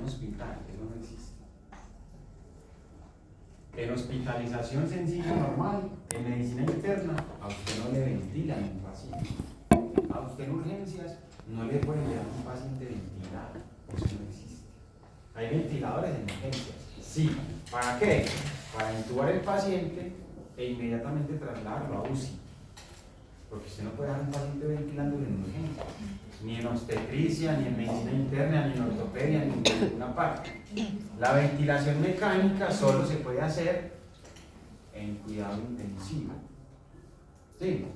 un hospital, eso no existe. En hospitalización sencilla, normal, en medicina interna, a usted no le ventilan un paciente. A usted en urgencias no le pueden dar un paciente ventilado, eso no existe. Hay ventiladores en urgencias, sí. ¿Para qué? Para intubar el paciente e inmediatamente trasladarlo a UCI. Porque usted no puede dejar un paciente ventilándolo en urgencias, ni en obstetricia, ni en medicina interna, ni en ortopedia, ni en ninguna parte. La ventilación mecánica solo se puede hacer en cuidado intensivo. ¿Sí?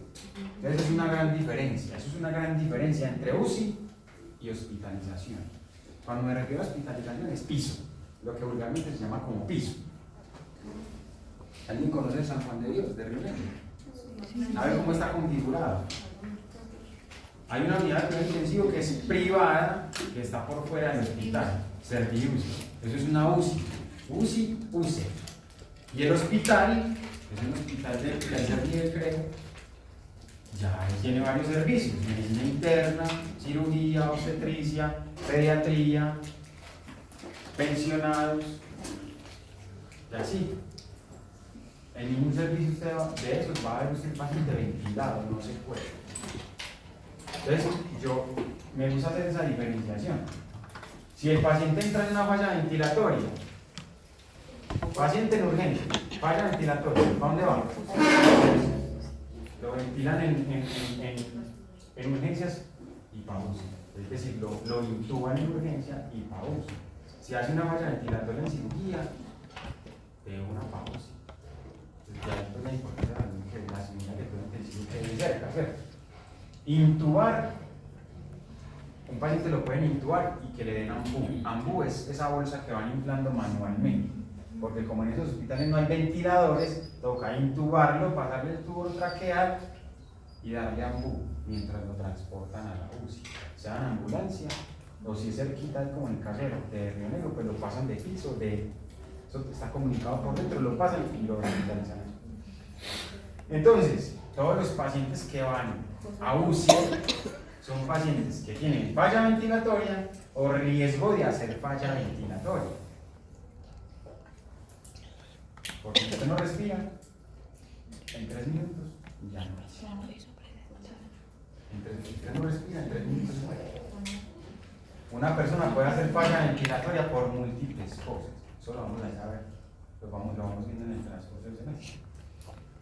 Esa es una gran diferencia. Eso es una gran diferencia entre UCI y hospitalización. Cuando me refiero a hospitalización es piso, lo que vulgarmente se llama como piso. ¿Alguien conoce San Juan de Dios, de Río Negro? A ver cómo está configurado. Hay una unidad de cuidado intensivo que es privada, que está por fuera del hospital, Serviusi. Eso es una UCI. UCI, UCE. Y el hospital, es un hospital de tercer nivel, creo, ya tiene varios servicios: medicina interna, cirugía, obstetricia, pediatría, pensionados, y así. En ningún servicio de esos va a haber usted paciente ventilado, no se puede. Entonces, yo me gusta hacer esa diferenciación. Si el paciente entra en una falla ventilatoria, paciente en urgencia, falla ventilatoria, ¿para dónde va? Lo ventilan en urgencias y para UCI. Es decir, lo intuban en urgencia y para UCI. Si hace una falla ventilatoria en cirugía, de una para UCI. Ya esto es la importancia de la cirugía que puede intensivo cerca, ¿cierto? Intubar, un paciente lo pueden intubar y que le den ambú. Ambú es esa bolsa que van inflando manualmente, porque como en esos hospitales no hay ventiladores, toca intubarlo, pasarle el tubo traqueal y darle ambú mientras lo transportan a la UCI, sea en ambulancia o si es cerquita como en el caso de Río Negro, pues lo pasan de piso, eso está comunicado por dentro, lo pasan y lo hospitalizan. Entonces, todos los pacientes que van a UCI son pacientes que tienen falla ventilatoria o riesgo de hacer falla ventilatoria. Porque si usted no respira, en 3 minutos ya no es. Si usted no respira, en 3 minutos muere. Una persona puede hacer falla ventilatoria por múltiples cosas. Eso lo vamos a saber, lo vamos viendo en el transcurso del semestre.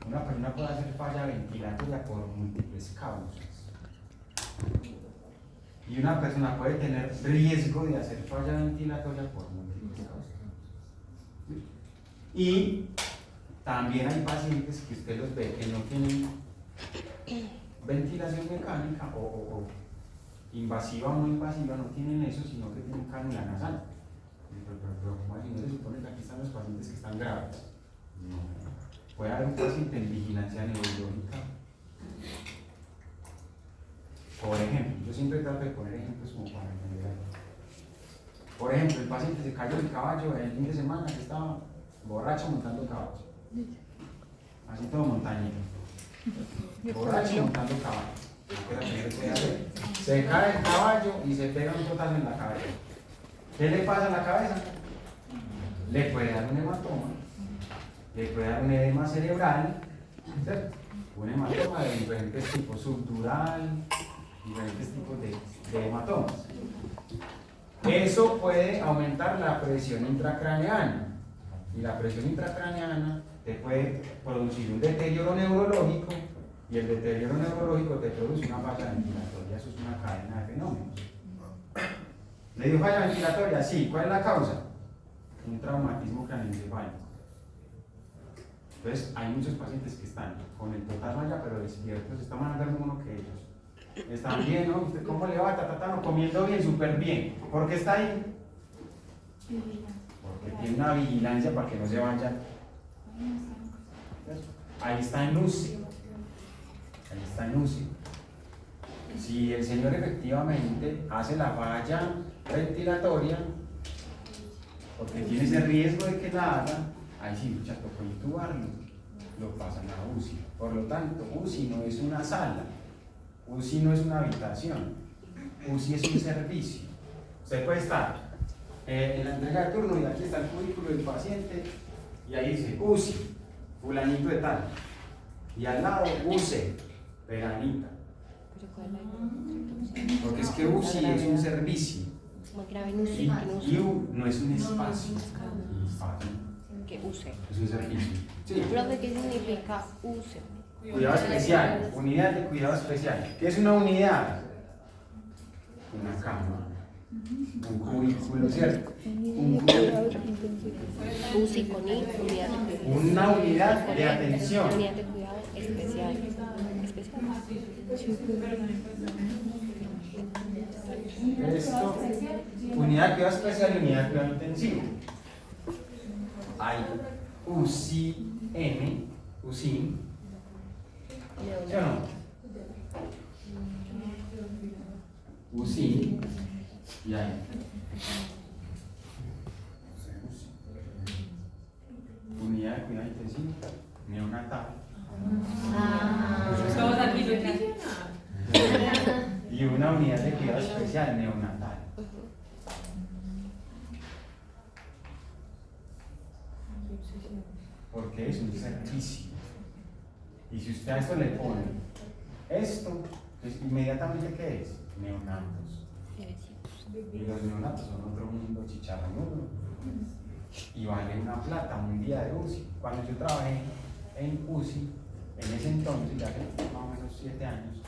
Una persona puede hacer falla ventilatoria por múltiples causas. Y una persona puede tener riesgo de hacer falla ventilatoria por múltiples causas. Y también hay pacientes que usted los ve que no tienen ventilación mecánica o invasiva o no invasiva, no tienen eso, sino que tienen cánula nasal. Pero ¿cómo así? ¿No se supone que aquí están los pacientes que están graves? No. Puede haber un paciente en vigilancia neurológica. Por ejemplo, yo siempre trato de poner ejemplos como para entender. Por ejemplo, el paciente se cayó del caballo el fin de semana que estaba borracho montando caballo. Así todo montañito. Borracho montando caballo. Se cae el caballo y se pega un totazo en la cabeza. ¿Qué le pasa a la cabeza? Le puede dar un hematoma, le puede dar un edema cerebral, ¿cierto? Un hematoma de diferentes tipos, subdural, diferentes tipos de hematomas. Eso puede aumentar la presión intracraneana, y la presión intracraneana te puede producir un deterioro neurológico, y el deterioro neurológico te produce una falla ventilatoria. Eso es una cadena de fenómenos. ¿Le dio falla ventilatoria? Sí. ¿Cuál es la causa? Un traumatismo craneoencefálico. Entonces, hay muchos pacientes que están con el total falla, pero despiertos. Está más enfermo uno que ellos. Están bien, ¿no? ¿Usted cómo le va? No, comiendo bien, súper bien. ¿Por qué está ahí? Porque tiene una vigilancia para que no se vayan. Ahí está en UCI. Ahí está en UCI. Si el señor efectivamente hace la falla ventilatoria, porque tiene ese riesgo de que la haga, ahí sí, ya tocó intubarlo, lo pasan a UCI. Por lo tanto, UCI no es una sala, UCI no es una habitación, UCI es un servicio. Usted puede estar en la entrega de turno, y aquí está el currículo del paciente, y ahí dice UCI, fulanito de tal, y al lado UCE, peranita. Porque es que UCI es un servicio, y U no es un espacio. Que use. Es un servicio. Sí. Profe, ¿qué significa use? Cuidado especial, unidad de cuidado especial. ¿Qué es una unidad? Una cama, un cubículo, ¿cierto? Un cubículo. UCI con I, unidad de cuidado. Una unidad de atención. Unidad de cuidado especial. Esto, unidad de cuidado especial y unidad de cuidado intensivo. Hay UCI-N, UCI, ¿sí o no? UCI, y hay unidad de cuidado intensivo, neonatal. Estamos aquí, Y una unidad de cuidado especial neonatal. Porque es un servicio. Y si usted a esto le pone esto, pues inmediatamente ¿qué es? Neonatos. Y los neonatos son otro mundo chicharronudo. Y vale una plata, un día de UCI. Cuando yo trabajé en UCI, en ese entonces, ya hace más o menos 7 años,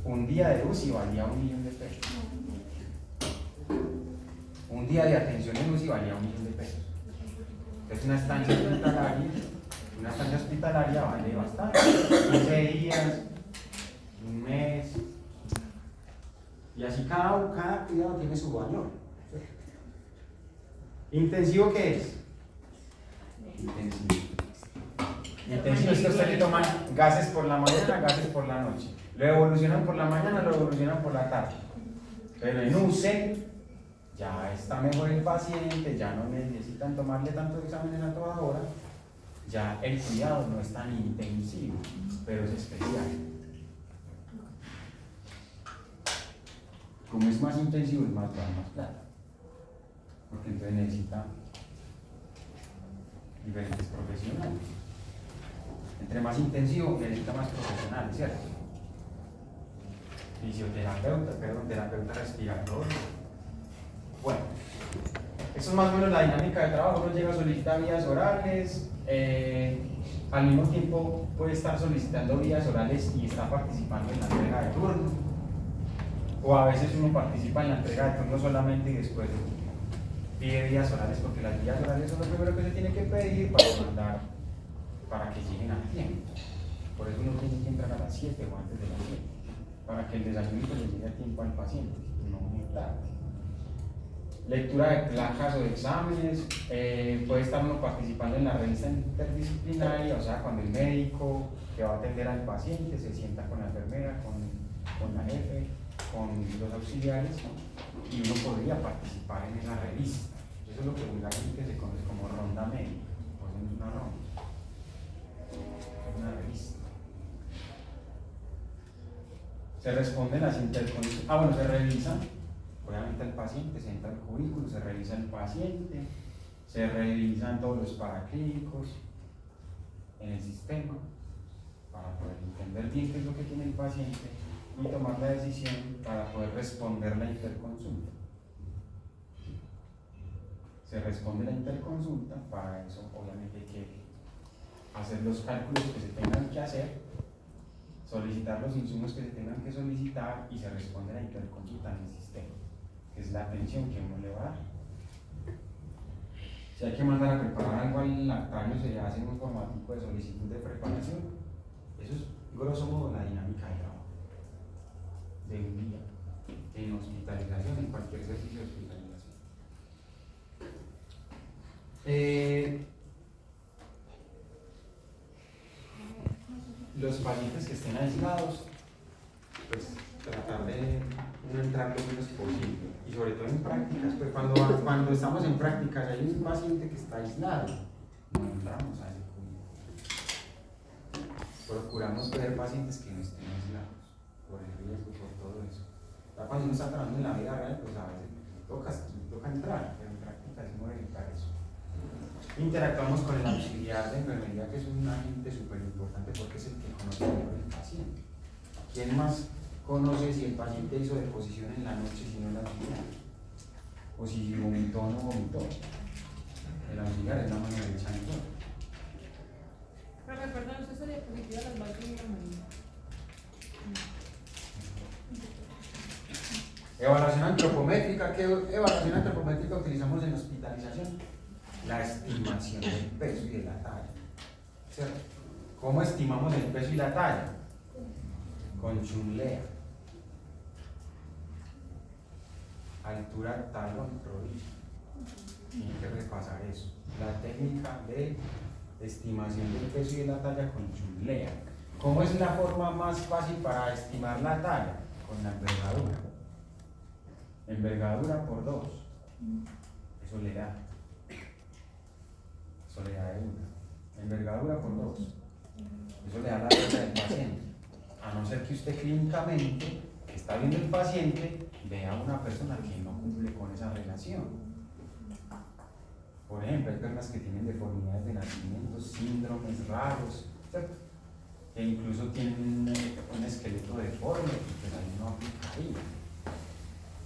un día de UCI valía 1 millón de pesos. Un día de atención en UCI valía 1 millón de pesos. Entonces una estancia hospitalaria vale bastante. 15 días, un mes. Y así cada cuidado tiene su valor. ¿Intensivo qué es? Intensivo. Intensivo es que usted le toman gases por la mañana, gases por la noche. Lo evolucionan por la mañana, lo evolucionan por la tarde. Pero en UCE ya está mejor el paciente, ya no necesitan tomarle tantos exámenes a toda hora. Ya el cuidado no es tan intensivo, pero es especial. Como es más intensivo, es más plata. Porque entonces necesita diferentes profesionales. Entre más intensivo, necesita más profesionales, ¿cierto? Terapeuta respiratorio. Bueno, eso es más o menos la dinámica de trabajo. Uno llega a solicitar vías orales, al mismo tiempo puede estar solicitando vías orales y está participando en la entrega de turno. O a veces uno participa en la entrega de turno solamente y después pide vías orales, porque las vías orales son lo primero que se tiene que pedir para mandar, para que lleguen a tiempo. Por eso uno tiene que entrar a las 7 o antes de las 7, para que el desayuno le llegue a tiempo al paciente, no muy tarde. Lectura de placas o de exámenes, puede estar uno participando en la revista interdisciplinaria, o sea, cuando el médico que va a atender al paciente se sienta con la enfermera, con la jefe, con los auxiliares, ¿no? Y uno podría participar en esa revista. Eso es lo que vulgarmente se conoce como ronda médica, pues no es una ronda, es una revista. Se responden las intercondiciones, se revisa, obviamente el paciente, se entra al cubículo, se revisa el paciente, se revisan todos los paraclínicos en el sistema para poder entender bien qué es lo que tiene el paciente y tomar la decisión para poder responder la interconsulta. Se responde la interconsulta, para eso obviamente hay que hacer los cálculos que se tengan que hacer, solicitar los insumos que se tengan que solicitar y se responde la interconsulta en el sistema, que es la atención que uno le va a dar. Si hay que mandar a preparar algo al lactario, se le hace un formatico de solicitud de preparación. Eso es grosso modo la dinámica de trabajo de un día en hospitalización, en cualquier servicio de hospitalización. Los pacientes que estén aislados, pues tratar de no entrar lo menos posible, y sobre todo en prácticas, pues cuando estamos en prácticas hay un paciente que está aislado, no entramos a ese punto. Procuramos ver pacientes que no estén aislados, por el riesgo, por todo eso. Ya cuando uno está trabajando en la vida real, pues a veces toca entrar, pero en práctica Interactuamos con el auxiliar de enfermería, que es un agente súper importante porque es el que conoce mejor el paciente. ¿Quién más conoce si el paciente hizo deposición en la noche si no el auxiliar? O si vomitó o no vomitó. El auxiliar es la mano derecha del doctor. Pero perdón, usted se diapositiva las bases de la mañana. Evaluación antropométrica. ¿Qué evaluación antropométrica utilizamos en hospitalización? La estimación del peso y de la talla. ¿Cierto? ¿Cómo estimamos el peso y la talla? Con chunlea. Altura, talón, rodilla. Tienen que repasar eso. La técnica de estimación del peso y de la talla con chunlea. ¿Cómo es la forma más fácil para estimar la talla? Con la envergadura. Envergadura por 2. Eso le da. Eso le da de una. Envergadura por 2. Eso le da la talla del paciente. A no ser que usted clínicamente, que está viendo el paciente, vea a una persona que no cumple con esa relación. Por ejemplo, hay personas que tienen deformidades de nacimiento, síndromes raros, ¿cierto? Que incluso tienen un esqueleto deforme, pues ahí no aplicaría.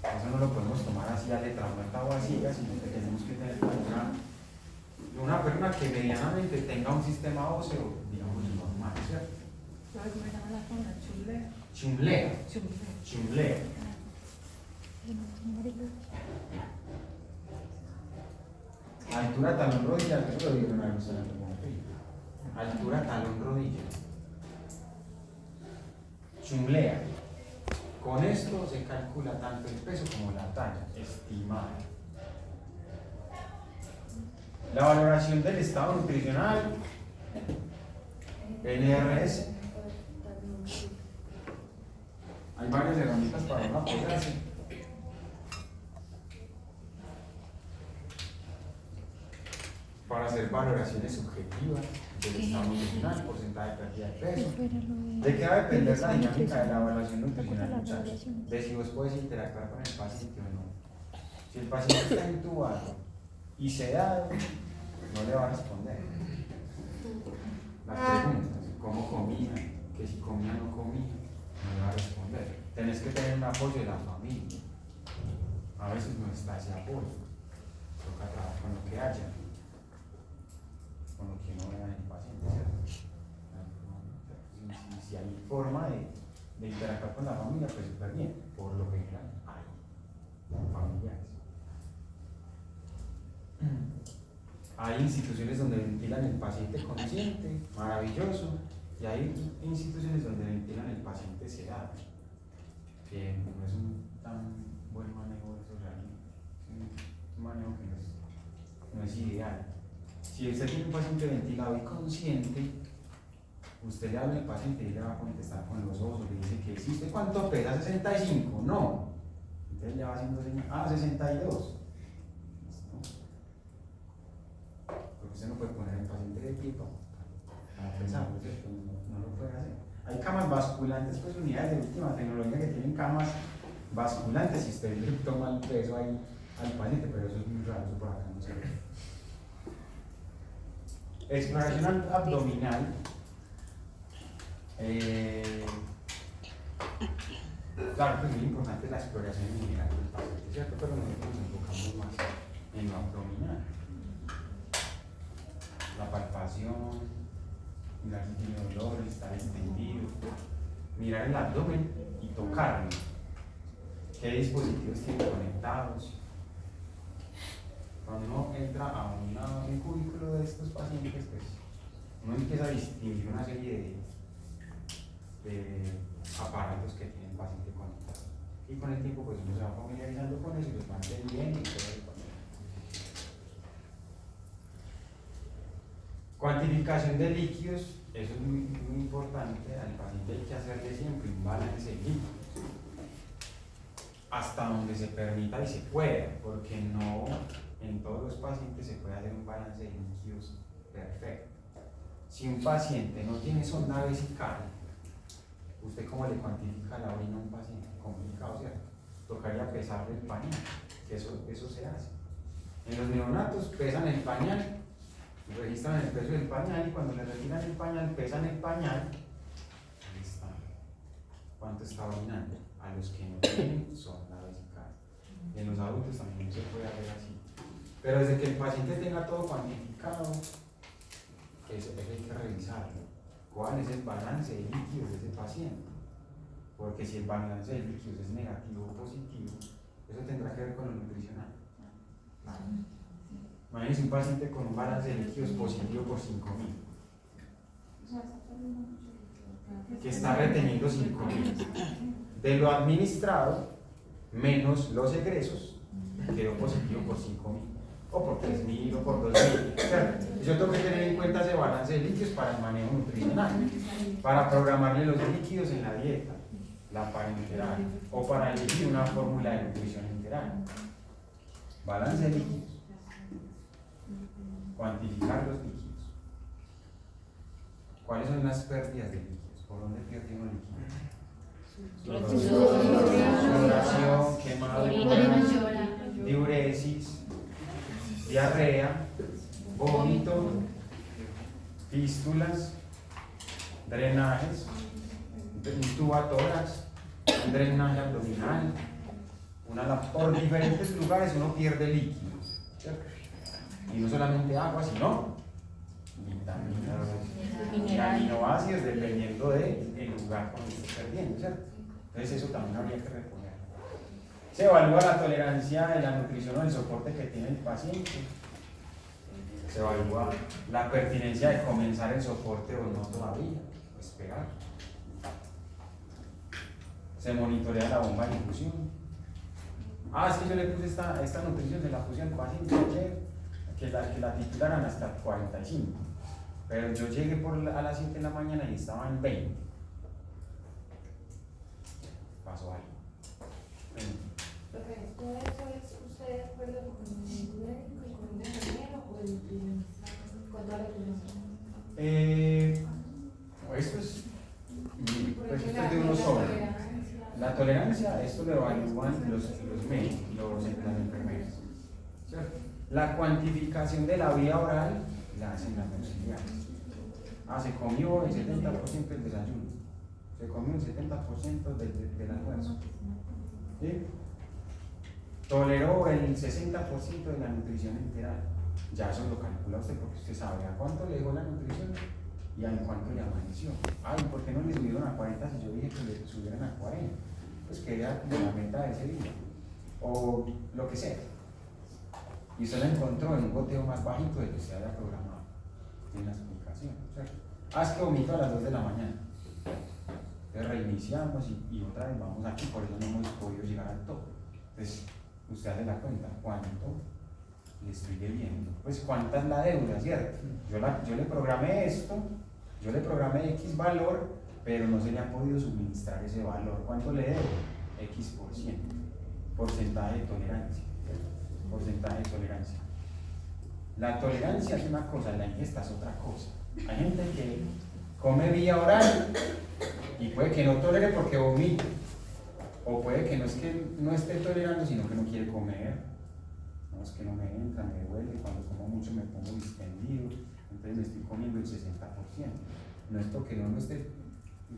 Eso no lo podemos tomar así a letra muerta o así, sino que tenemos que tener una persona que medianamente tenga un sistema óseo, digamos, normal, ¿cierto? ¿Sabes cómo se llama la zona? Chulea. Chunlea. Chunlea. Altura talón rodilla, eso lo digo en la antropometría. Altura talón rodilla. Chunlea. Con esto se calcula tanto el peso como la talla estimada. La valoración del estado nutricional, NRS. Hay varias herramientas para uno apoyarse. Para hacer valoraciones subjetivas del estado nutricional, porcentaje de pérdida de peso. ¿De qué va a depender la dinámica de la evaluación nutricional, muchachos? De si vos puedes interactuar con el paciente o no. Si el paciente está intubado y sedado, no le va a responder. Las preguntas, ¿cómo comía? Que si comía o no comía, no le va a responder. Tenés que tener un apoyo de la familia. A veces no está ese apoyo. Toca trabajar con lo que haya, con lo que no vea en el paciente, ¿cierto? Si hay forma de interactuar con la familia, pues súper bien. Por lo general, hay familiares. Hay instituciones donde ventilan el paciente consciente, maravilloso, y hay instituciones donde ventilan el paciente sedado, que no es un tan buen manejo de eso realmente. Es un manejo que no es ideal. Si usted tiene un paciente ventilado y consciente, usted le habla al paciente y le va a contestar con los ojos, le dice que si usted cuánto pesa, 65, no. Entonces le va haciendo señal, 62. Porque usted no puede poner al paciente de pie para pesar, ¿cierto? No lo puede hacer. Hay camas basculantes, pues unidades de última tecnología que tienen camas basculantes y usted le toma el peso ahí al paciente, pero eso es muy raro, eso por acá no se ve. Exploración abdominal. Claro que es muy importante la exploración en general del paciente, ¿cierto? Pero nosotros nos enfocamos más en lo abdominal. La palpación, mirar si tiene dolor, estar extendido, mirar el abdomen y tocarlo. ¿Qué dispositivos tiene conectados? Cuando uno entra a un cubículo de estos pacientes, pues uno empieza a distinguir una serie de aparatos que tiene el paciente conectado. Y con el tiempo, pues uno se va familiarizando con eso y los va entendiendo y todo eso. Cuantificación de líquidos, eso es muy importante. Al paciente hay que hacerle siempre un balance de líquidos hasta donde se permita y se pueda, porque no en todos los pacientes se puede hacer un balance de líquidos perfecto. Si un paciente no tiene sonda vesical, ¿usted cómo le cuantifica la orina a un paciente? Complicado, ¿cierto? Tocaría pesarle el pañal, que eso se hace. En los neonatos pesan el pañal registran el peso del pañal y cuando le retiran el pañal, pesan el pañal. Ahí está. ¿Cuánto está orinando? A los que no tienen sonda vesical. Y en los adultos también se puede hacer así. Pero desde que el paciente tenga todo cuantificado, eso hay que revisarlo. ¿Cuál es el balance de líquidos de ese paciente? Porque si el balance de líquidos es negativo o positivo, eso tendrá que ver con lo nutricional. Imagínense un paciente con un balance de líquidos positivo por 5.000, que está reteniendo 5.000. De lo administrado, menos los egresos, quedó positivo por 5.000. O por 3.000 o por 2.000. Yo tengo que tener en cuenta ese balance de líquidos para el manejo nutricional, para programarle los líquidos en la dieta, la parenteral, o para elegir una fórmula de nutrición enteral. Balance de líquidos. Cuantificar los líquidos. ¿Cuáles son las pérdidas de líquidos? ¿Por dónde pierde uno líquidos? Sudoración, quemadura, diuresis, diarrea, vómito, fístulas, drenajes, intubadoras, un drenaje abdominal, por diferentes lugares uno pierde líquidos, ¿cierto? Y no solamente agua, sino vitaminas y aminoácidos dependiendo del lugar donde esté perdiendo, ¿cierto? Entonces eso también habría que reponer. Se evalúa la tolerancia de la nutrición o el soporte que tiene el paciente. Se evalúa la pertinencia de comenzar el soporte o no todavía, o esperar. Se monitorea la bomba de infusión. Es que yo le puse esta nutrición, se la puse al paciente ayer, que la titularan hasta 45. Pero yo llegué a las 7 de la mañana y estaba en 20. Pasó algo. ¿Todo eso es usted de acuerdo con el médico y con un enfermero o con toda la población? Esto es de uno solo. La tolerancia, esto lo evalúan los médicos, las enfermeras. ¿Cierto? La cuantificación de la vía oral la hacen las auxiliares. Se comió el 70% del desayuno, se comió el 70% del almuerzo. ¿Sí? Toleró el 60% de la nutrición enteral. Ya eso lo calcula usted porque usted sabe a cuánto le dejó la nutrición y a cuánto le amaneció. ¿Por qué no le subieron a 40 si yo dije que le subieran a 40? Pues que era como la meta de ese día. O lo que sea. Y usted la encontró en un goteo más bajito de lo que usted había programado. Tiene la explicación. Es que vomito a las 2 de la mañana. Entonces reiniciamos y otra vez vamos aquí, por eso no hemos podido llegar al tope. Entonces, usted hace la cuenta, ¿cuánto le estoy debiendo? Pues cuánta es la deuda, ¿cierto? Yo le programé esto, yo le programé X valor, pero no se le ha podido suministrar ese valor. ¿Cuánto le debo? X%. Porcentaje de tolerancia. Porcentaje de tolerancia. La tolerancia es una cosa, la ingesta es otra cosa. Hay gente que come vía oral y puede que no tolere porque vomita. O puede que no es que no esté tolerando, sino que no quiere comer. No, es que no me entra, me duele, cuando como mucho me pongo distendido, entonces me estoy comiendo el 60%. No es porque no lo esté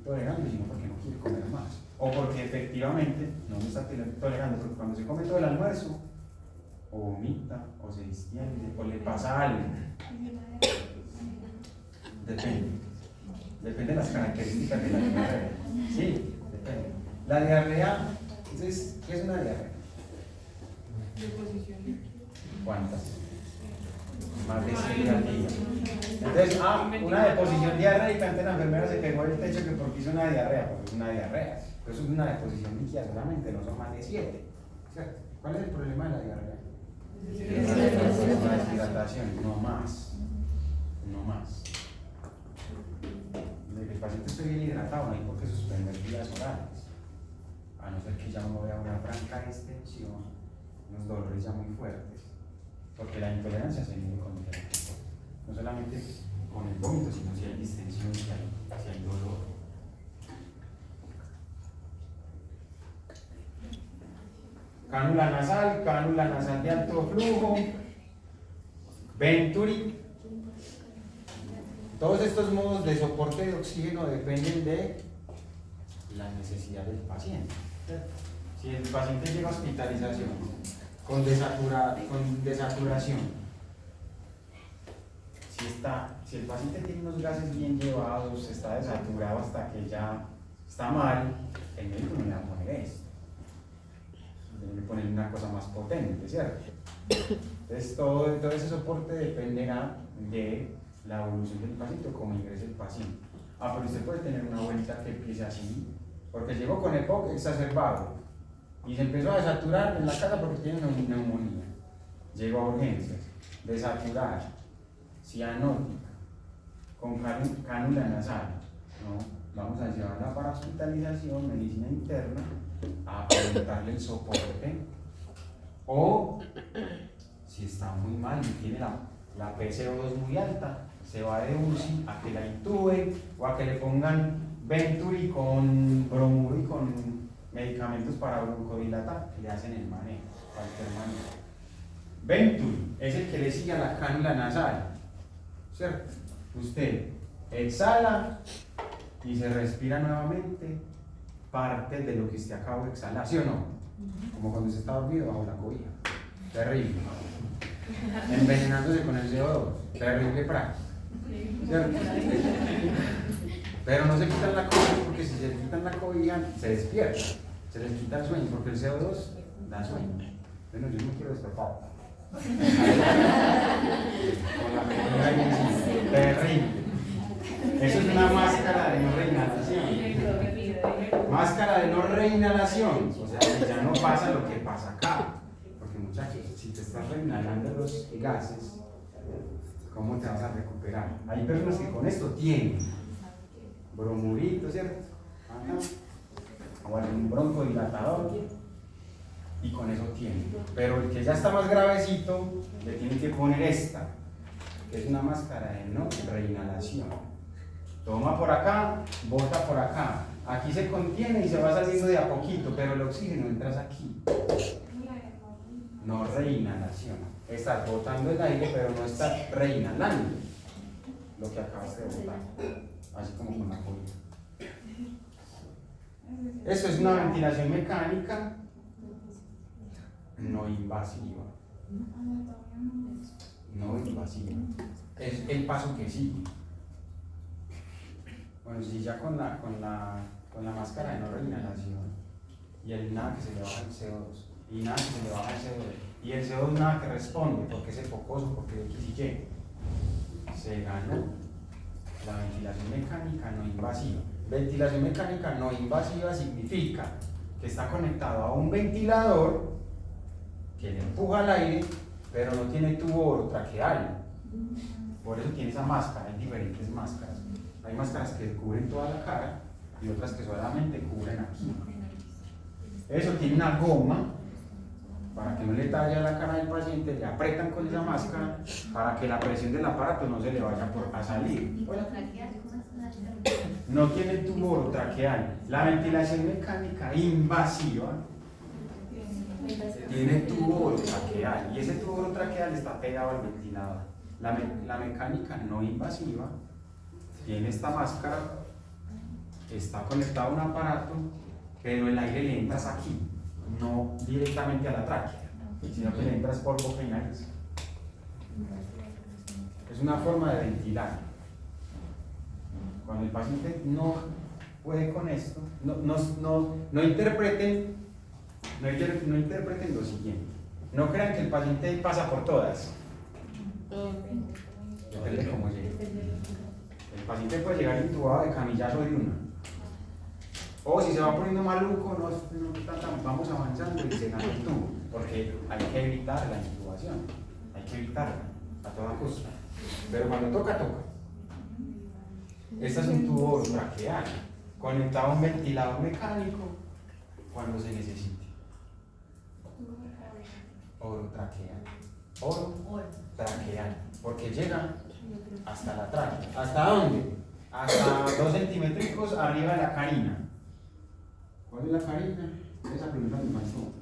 tolerando, sino porque no quiere comer más. O porque efectivamente no me está tolerando, porque cuando se come todo el almuerzo, o vomita, o se distiende, o le pasa algo. Depende de las características de la diarrea. Sí, depende. La diarrea, entonces, ¿qué es una diarrea? ¿Cuántas? Más de 7 al día. Entonces, una deposición diarreica, antes la enfermera se pegó el techo que porque hizo una diarrea, porque es una diarrea. Entonces es una deposición líquida solamente, no son más de 7. ¿Cierto? ¿Cuál es el problema de la diarrea? La deshidratación, no más. No más. De que el paciente esté bien hidratado, no hay por qué suspender vías orales. A no ser que ya uno vea una franca extensión, unos dolores ya muy fuertes. Porque la intolerancia se mide con diferentes cosas. No solamente con el vómito, sino si hay distensión, si hay dolor. Cánula nasal de alto flujo, Venturi, Todos estos modos de soporte de oxígeno dependen de la necesidad del paciente. Si el paciente llega a hospitalización con desaturación, si el paciente tiene unos gases bien llevados, está desaturado hasta que ya está mal, el médico no le va a poner esto. Debe poner una cosa más potente, ¿cierto? Entonces todo ese soporte dependerá de la evolución del paciente o cómo ingrese el paciente. Pero usted puede tener una vuelta que empiece así, porque llegó con EPOC exacerbado y se empezó a desaturar en la casa porque tiene una neumonía. Llegó a urgencias, desaturar, cianótica, con cánula nasal. ¿No? Vamos a llevarla para hospitalización, medicina interna, a preguntarle el soporte. O si está muy mal y tiene la PCO2 muy alta, se va de UCI a que la intuben o a que le pongan Venturi con bromuro y con medicamentos para broncodilatar, que le hacen el manejo, cualquier manejo. Venturi es el que le sigue a la cánula nasal, ¿cierto? Usted exhala y se respira nuevamente parte de lo que usted acaba de exhalar, ¿sí o no? Como cuando se está dormido bajo la cobija. Terrible. Envenenándose con el CO2. Terrible práctica. ¿Cierto? Pero no se quitan la cobija porque si se quitan la cobija se despierta. Se les quita el sueño porque el CO2 da sueño. Bueno, yo no quiero despertar. Con la cobija ahí encima. Terrible. Eso es una máscara de no reinhalación. Máscara de no reinhalación. O sea, que ya no pasa lo que pasa acá. Porque muchachos, si te estás reinhalando los gases, ¿cómo te vas a recuperar? Hay personas que con esto tienen bromurito, ¿cierto? O algún broncodilatador y con eso tienen. Pero el que ya está más gravecito, le tiene que poner esta, que es una máscara de no reinhalación. Toma por acá, bota por acá. Aquí se contiene y se va saliendo de a poquito, pero el oxígeno entras aquí. No reinhalación. Estás botando el aire, pero no estás reinhalando lo que acabas de botar. Así como con la cobija. Esto es una ventilación mecánica no invasiva. No invasiva. Es el paso que sigue. Bueno, si ya con la máscara de no reinhalación y el nada que se le baja el CO2 y nada que se le baja el CO2 y el CO2 nada que responde porque es focoso, porque X y Y, se ganó la ventilación mecánica no invasiva. Ventilación mecánica no invasiva significa que está conectado a un ventilador que le empuja el aire, pero no tiene tubo orotraqueal. Por eso tiene esa máscara. Hay diferentes máscaras. Hay máscaras que cubren toda la cara y otras que solamente cubren aquí. Eso tiene una goma para que no le talle a la cara del paciente, le apretan con esa máscara para que la presión del aparato no se le vaya a salir. No tiene tubo orotraqueal. La ventilación mecánica invasiva tiene tubo orotraqueal y ese tubo orotraqueal está pegado al ventilador. La mecánica no invasiva tiene esta máscara, está conectado a un aparato, pero el aire le entras aquí, no directamente a la tráquea, sino que le entras por boca y nariz. Es una forma de ventilar. Cuando el paciente no puede con esto, no interpreten lo siguiente. No crean que el paciente pasa por todas. Depende de cómo llegue. El paciente puede llegar intubado de camillazo de una. O si se va poniendo maluco, vamos avanzando y se gana el tubo. Porque hay que evitar la intubación. Hay que evitarla a toda costa. Pero cuando toca, toca. Este es un tubo orotraqueal conectado a un ventilador mecánico cuando se necesite. Orotraqueal. Orotraqueal. Porque llega hasta la tráquea. ¿Hasta dónde? Hasta 2 centímetros arriba de la carina. ¿Cuál es la carina? Esa pregunta me faltó.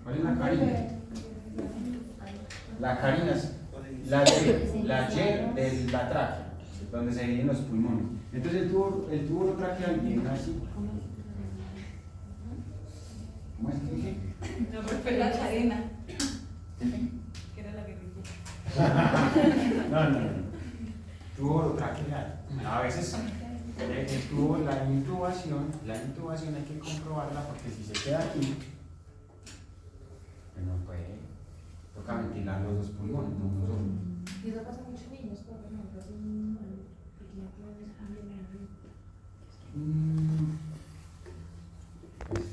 ¿Cuál es la carina? La carina es la Y de la tráquea, donde se dividen los pulmones. Entonces el tubo traqueal viene así. ¿Cómo es que dije? No, pero fue la cadena. Que era la que rige. No. Tubo traqueal. A veces el tubo, la intubación hay que comprobarla porque si se queda aquí, pues no puede, toca ventilar los dos pulmones, no uno solo. Y eso pasa mucho en niños, por ejemplo, es un pequeño Pues,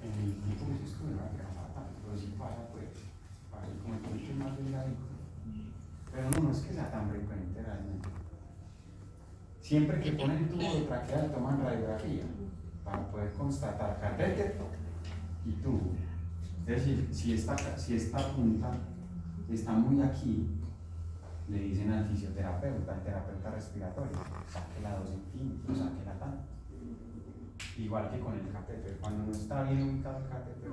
en el tiempo que se estuve no alcanzaba tanto, pero si pasa, pues, pasa como el coche más delgado. Pero no es que sea tan frecuente realmente. Siempre que ponen tubo de traqueal toman radiografía para poder constatar catéter y tubo. Es decir, si esta punta está muy aquí, le dicen al fisioterapeuta, al terapeuta respiratorio, saque la 2 centímetros, saque la tanto. Igual que con el catéter, cuando no está bien ubicado el catéter,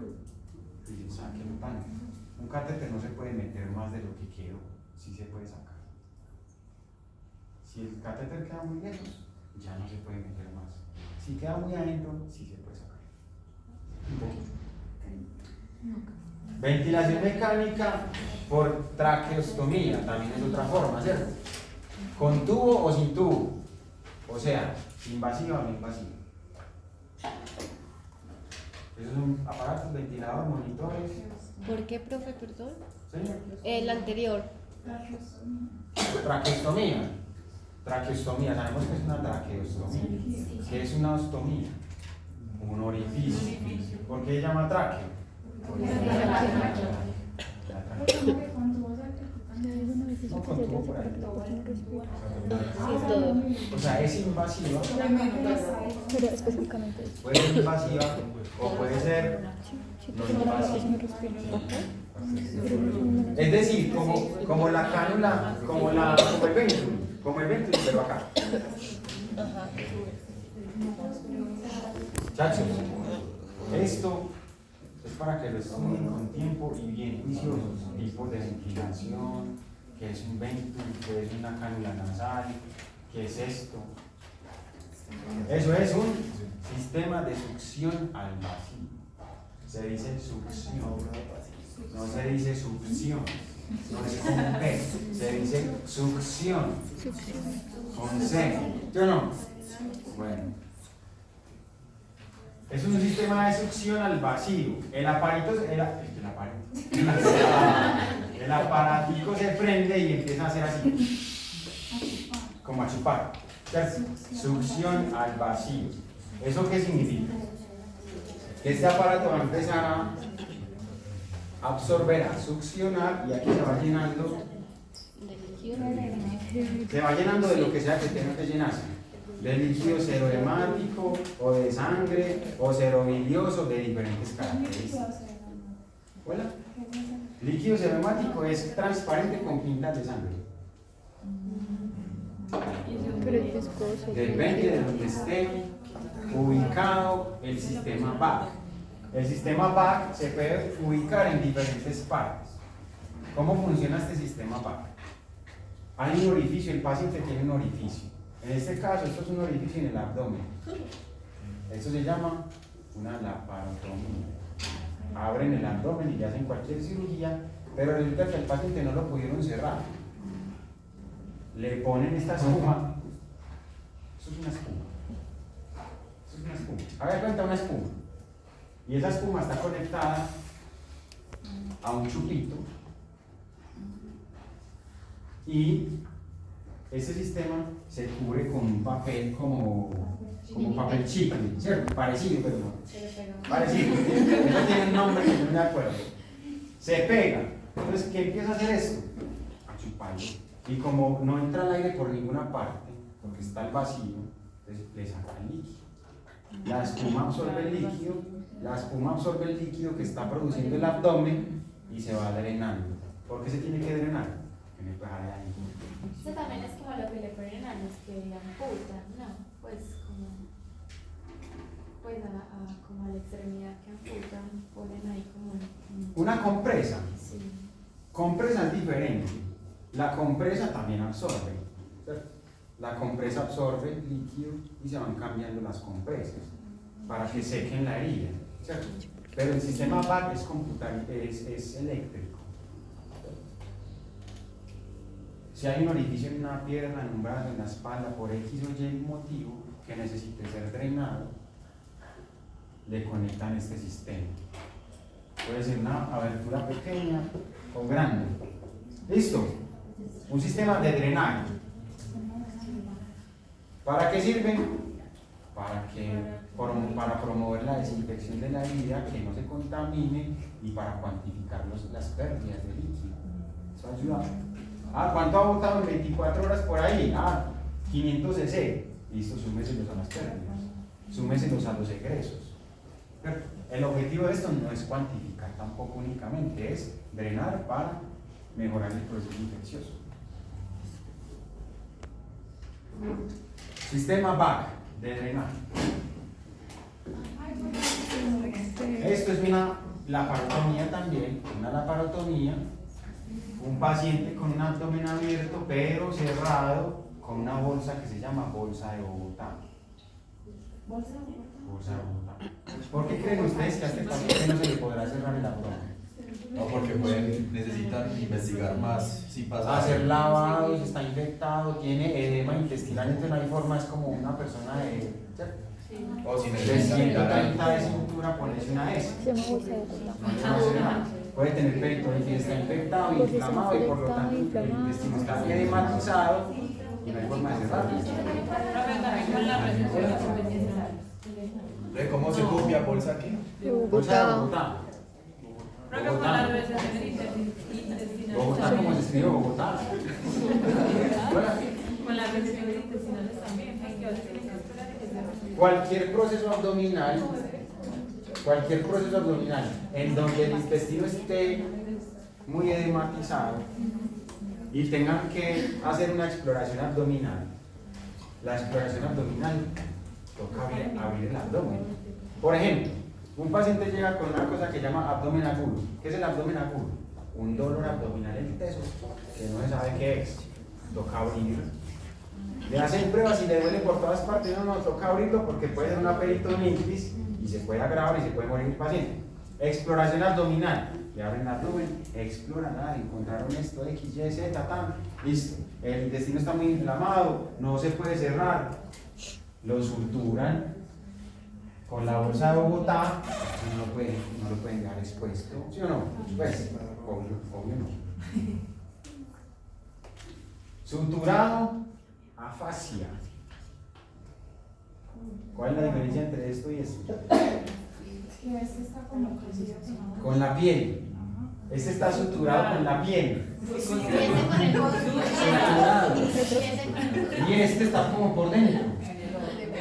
dicen sáquelo tanto. Un catéter no se puede meter más de lo que quedó, sí se puede sacar. Si el catéter queda muy lejos, ya no se puede meter más. Si queda muy adentro, sí se puede sacar. Un poquito. Ventilación mecánica por traqueostomía, también es otra forma, ¿cierto? Con tubo o sin tubo, o sea, invasiva o no invasiva. Esos son aparatos, ventiladores, monitores. ¿Por qué, profe, perdón? ¿Sí? El anterior. Traqueostomía. Traqueostomía, sabemos que es una traqueostomía. ¿Qué es una ostomía? Un orificio. ¿Por qué se llama tráqueo? Porque no con tubo por ahí. Sí, es todo. O sea, es invasiva. Pero específicamente Puede ser invasiva o puede ser no invasiva. Es decir, como la cánula, como el ventrum, pero acá. Chachos, esto es para que lo estudien con tiempo y bien juiciosos, tipos de ventilación, que es un ventrum, que es una cánula nasal, que es esto. Eso es un sistema de succión al vacío. Se dice succión, no se dice succión, no es con P, se dice succión, con C. ¿Yo no? Bueno. Es un sistema de succión al vacío. El aparatico se prende y empieza a hacer así, como a chupar. ¿Cierto? Succión al vacío. ¿Eso qué significa? Que este aparato va a empezar a absorber, a succionar, y aquí se va llenando. Se va llenando de lo que sea que tenga que llenarse. De líquido serohemático, o de sangre, o serobilioso, de diferentes características. ¿Hola? Líquido serohemático es transparente con pintas de sangre. pero es viscoso. Depende de donde esté ubicado el sistema VAC. El sistema VAC se puede ubicar en diferentes partes. ¿Cómo funciona este sistema VAC? Hay un orificio, el paciente tiene un orificio. En este caso, esto es un orificio en el abdomen. Esto se llama una laparotomía. Abren el abdomen y le hacen cualquier cirugía, pero resulta que al paciente no lo pudieron cerrar. Le ponen esta espuma. Eso es una espuma. Eso es una espuma. Haga cuenta una espuma. Y esa espuma está conectada a un chupito. Y ese sistema se cubre con un papel como papel chicle, ¿cierto? Parecido, pero no. Parecido. Eso tiene un nombre que no me acuerdo. Se pega. Entonces, ¿qué empieza a hacer esto? A chuparlo. Y como no entra el aire por ninguna parte, porque está el vacío, entonces le saca el líquido. La espuma absorbe el líquido que está produciendo el abdomen y se va drenando. ¿Por qué se tiene que drenar? Que me puede dar ahí. Eso también es como lo que le ponen a los que amputan, ¿no? Pues como a la extremidad que amputan, ponen ahí como Una compresa. sí. Compresa es diferente. La compresa también absorbe, ¿cierto? La compresa absorbe el líquido y se van cambiando las compresas para que sequen la herida, ¿cierto? Pero el sistema VAC es eléctrico. Si hay un orificio en una pierna, en un brazo, en la espalda, por X o Y motivo que necesite ser drenado, le conectan este sistema. Puede ser una abertura pequeña o grande. ¿Listo? Un sistema de drenaje. ¿Para qué sirven? Para promover la desinfección de la herida, que no se contamine y para cuantificar las pérdidas de líquido. Eso ayuda. ¿Cuánto ha botado en 24 horas por ahí? 500 cc. Listo, súmeselos a las pérdidas. Súmeselos a los egresos. Pero el objetivo de esto no es cuantificar tampoco únicamente, es drenar para mejorar el proceso infeccioso. Sistema VAC de drenaje. Esto es una laparotomía también, una laparotomía. Un paciente con un abdomen abierto pero cerrado con una bolsa que se llama bolsa de Bogotá. ¿Bolsa de Bogotá? ¿Por qué creen ustedes que a este paciente no se le podrá cerrar el abdomen? No, porque necesitan investigar más si pasa. Hacer lavados, está infectado, tiene edema intestinal, entonces no hay forma, es como una persona de O si de necesitan 130 de cintura, ponerse una S. Se llama bolsa de Bogotá. No le va a hacer nada. Puede tener peritonitis, está infectado, Porque inflamado y por lo tanto el inflamado. intestino está edematizado y no hay forma de cerrarlo. ¿Cómo se copia bolsa aquí? Bolsa de Bogotá. Bogotá, como se escribe Bogotá. Con las reacciones intestinales también, hay que a veces tienen que esperar y que se Cualquier proceso abdominal en donde el intestino esté muy edematizado y tengan que hacer una exploración abdominal, la exploración abdominal toca abrir el abdomen. Por ejemplo, un paciente llega con una cosa que se llama abdomen agudo. ¿Qué es el abdomen agudo? Un dolor abdominal intenso que no se sabe qué es. Toca abrirlo. Le hacen pruebas y le duele por todas partes. No, toca abrirlo porque puede ser una peritonitis y se puede agravar y se puede morir el paciente. Exploración abdominal. Le abren el abdomen, exploran, encontraron esto, X, Y, Z, listo. El intestino está muy inflamado, no se puede cerrar. Lo suturan con la bolsa de Bogotá, no lo pueden dejar expuesto, ¿sí o no? Pues, obvio no. Suturado, afasia. ¿Cuál es la diferencia entre esto y esto? Que este está como cosido Con la piel. Este está suturado con la piel. Suturado. Y este está como por dentro.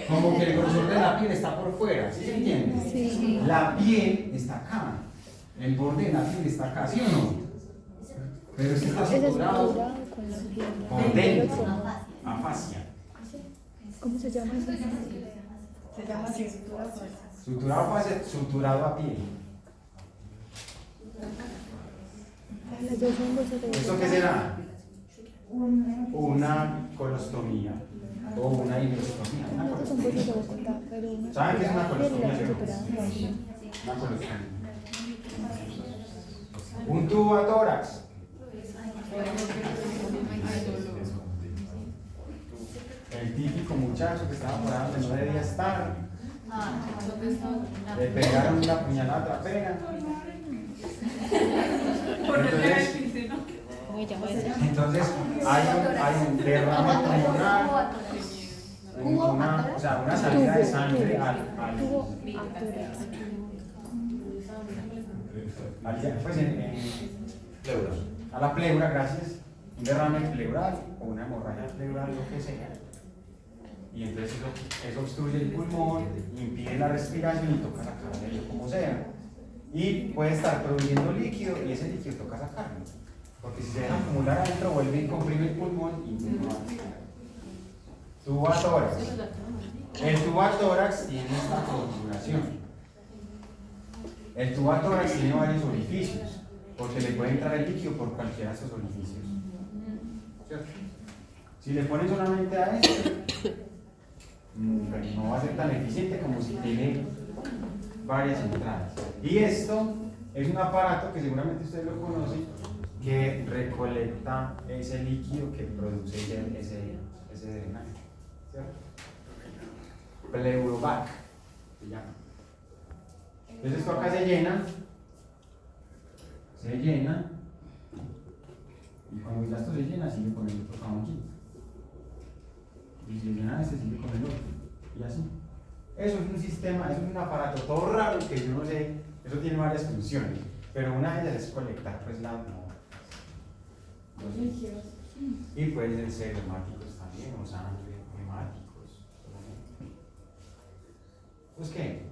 Como que el grosor de la piel está por fuera, ¿sí se entiende? Sí. La piel está acá. El borde de la piel está acá, ¿sí o no? Pero este está Ese es suturado suturado con la piel. por dentro. Afasia. ¿Cómo se llama eso? se llama así, sutura fuerza. Suturado afasia, suturado a piel. Las dos son bolsas de ¿Esto Bogotá. qué será? Una colostomía o una ileostomía. Una Estas son bolsas de colostomía. Bogotá, pero una ¿Saben qué es una suturada y la colostomía? otra suturada. Una colostomía. Un tubo a tórax. El típico muchacho que estaba por ahí donde no debía estar. Le pegaron una puñalada trapera. Entonces hay un derrame pulmonar, una salida de sangre Tubo a la pleura, gracias, un derrame pleural o una hemorragia pleural, lo que sea. Y entonces eso obstruye el pulmón, impide la respiración y toca sacarlo como sea. Y puede estar produciendo líquido y ese líquido toca sacarlo. Porque si se deja acumular adentro, vuelve y comprime el pulmón y no va a respirar. Tubo a tórax. El tubo a tórax tiene esta configuración. El tubo a tórax tiene varios orificios, porque le puede entrar el líquido por cualquiera de estos orificios. ¿cierto? Si le ponen solamente a este, pues no va a ser tan eficiente como si tiene varias entradas. Y esto es un aparato que seguramente ustedes lo conocen, que recolecta ese líquido que produce ese drenaje, ¿cierto? Pleurovac se llama. Entonces esto acá se llena, y cuando ya esto se llena, sigue con el otro camonquito. Y si se llena este, sigue con el otro. Y así. Eso es un sistema, eso es un aparato todo raro que yo no sé, eso tiene varias funciones. Pero una de ellas es colectar pues los líquidos. Y pueden ser hemáticos también, o sangre, hemáticos. Pues qué?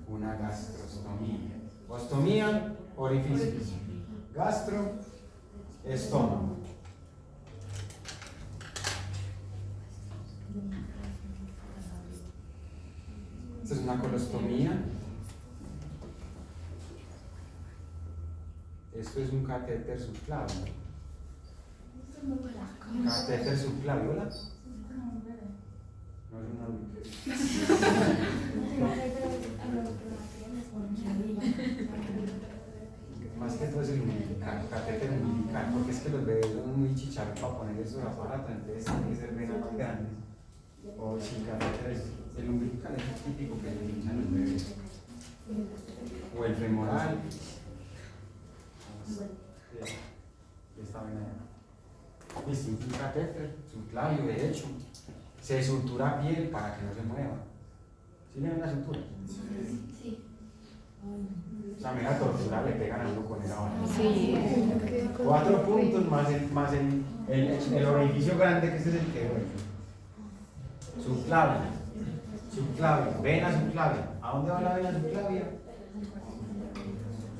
Una gastrostomía. Ostomía, orificios. Gastro, estómago. Esta es una colostomía. Esto es un catéter subclavio. Catéter subclaviola. No es una más que todo es el umbilical, catéter umbilical, porque es que los bebés son muy chicharros para poner esos aparatos, entonces tienen que ser venas más grandes. O si catéteres, el umbilical es el típico que le echan los bebés. O el femoral. Esta vena. Es un catéter subclavio, de hecho. Se sutura piel para que no se mueva. ¿Sí le ven la sutura? Sí. O sea, mira, tortura le pegan a uno con esa vara. Sí. 4 puntos más el orificio grande, que este es el que duele. Subclavia, vena subclavia. ¿A dónde va la vena subclavia?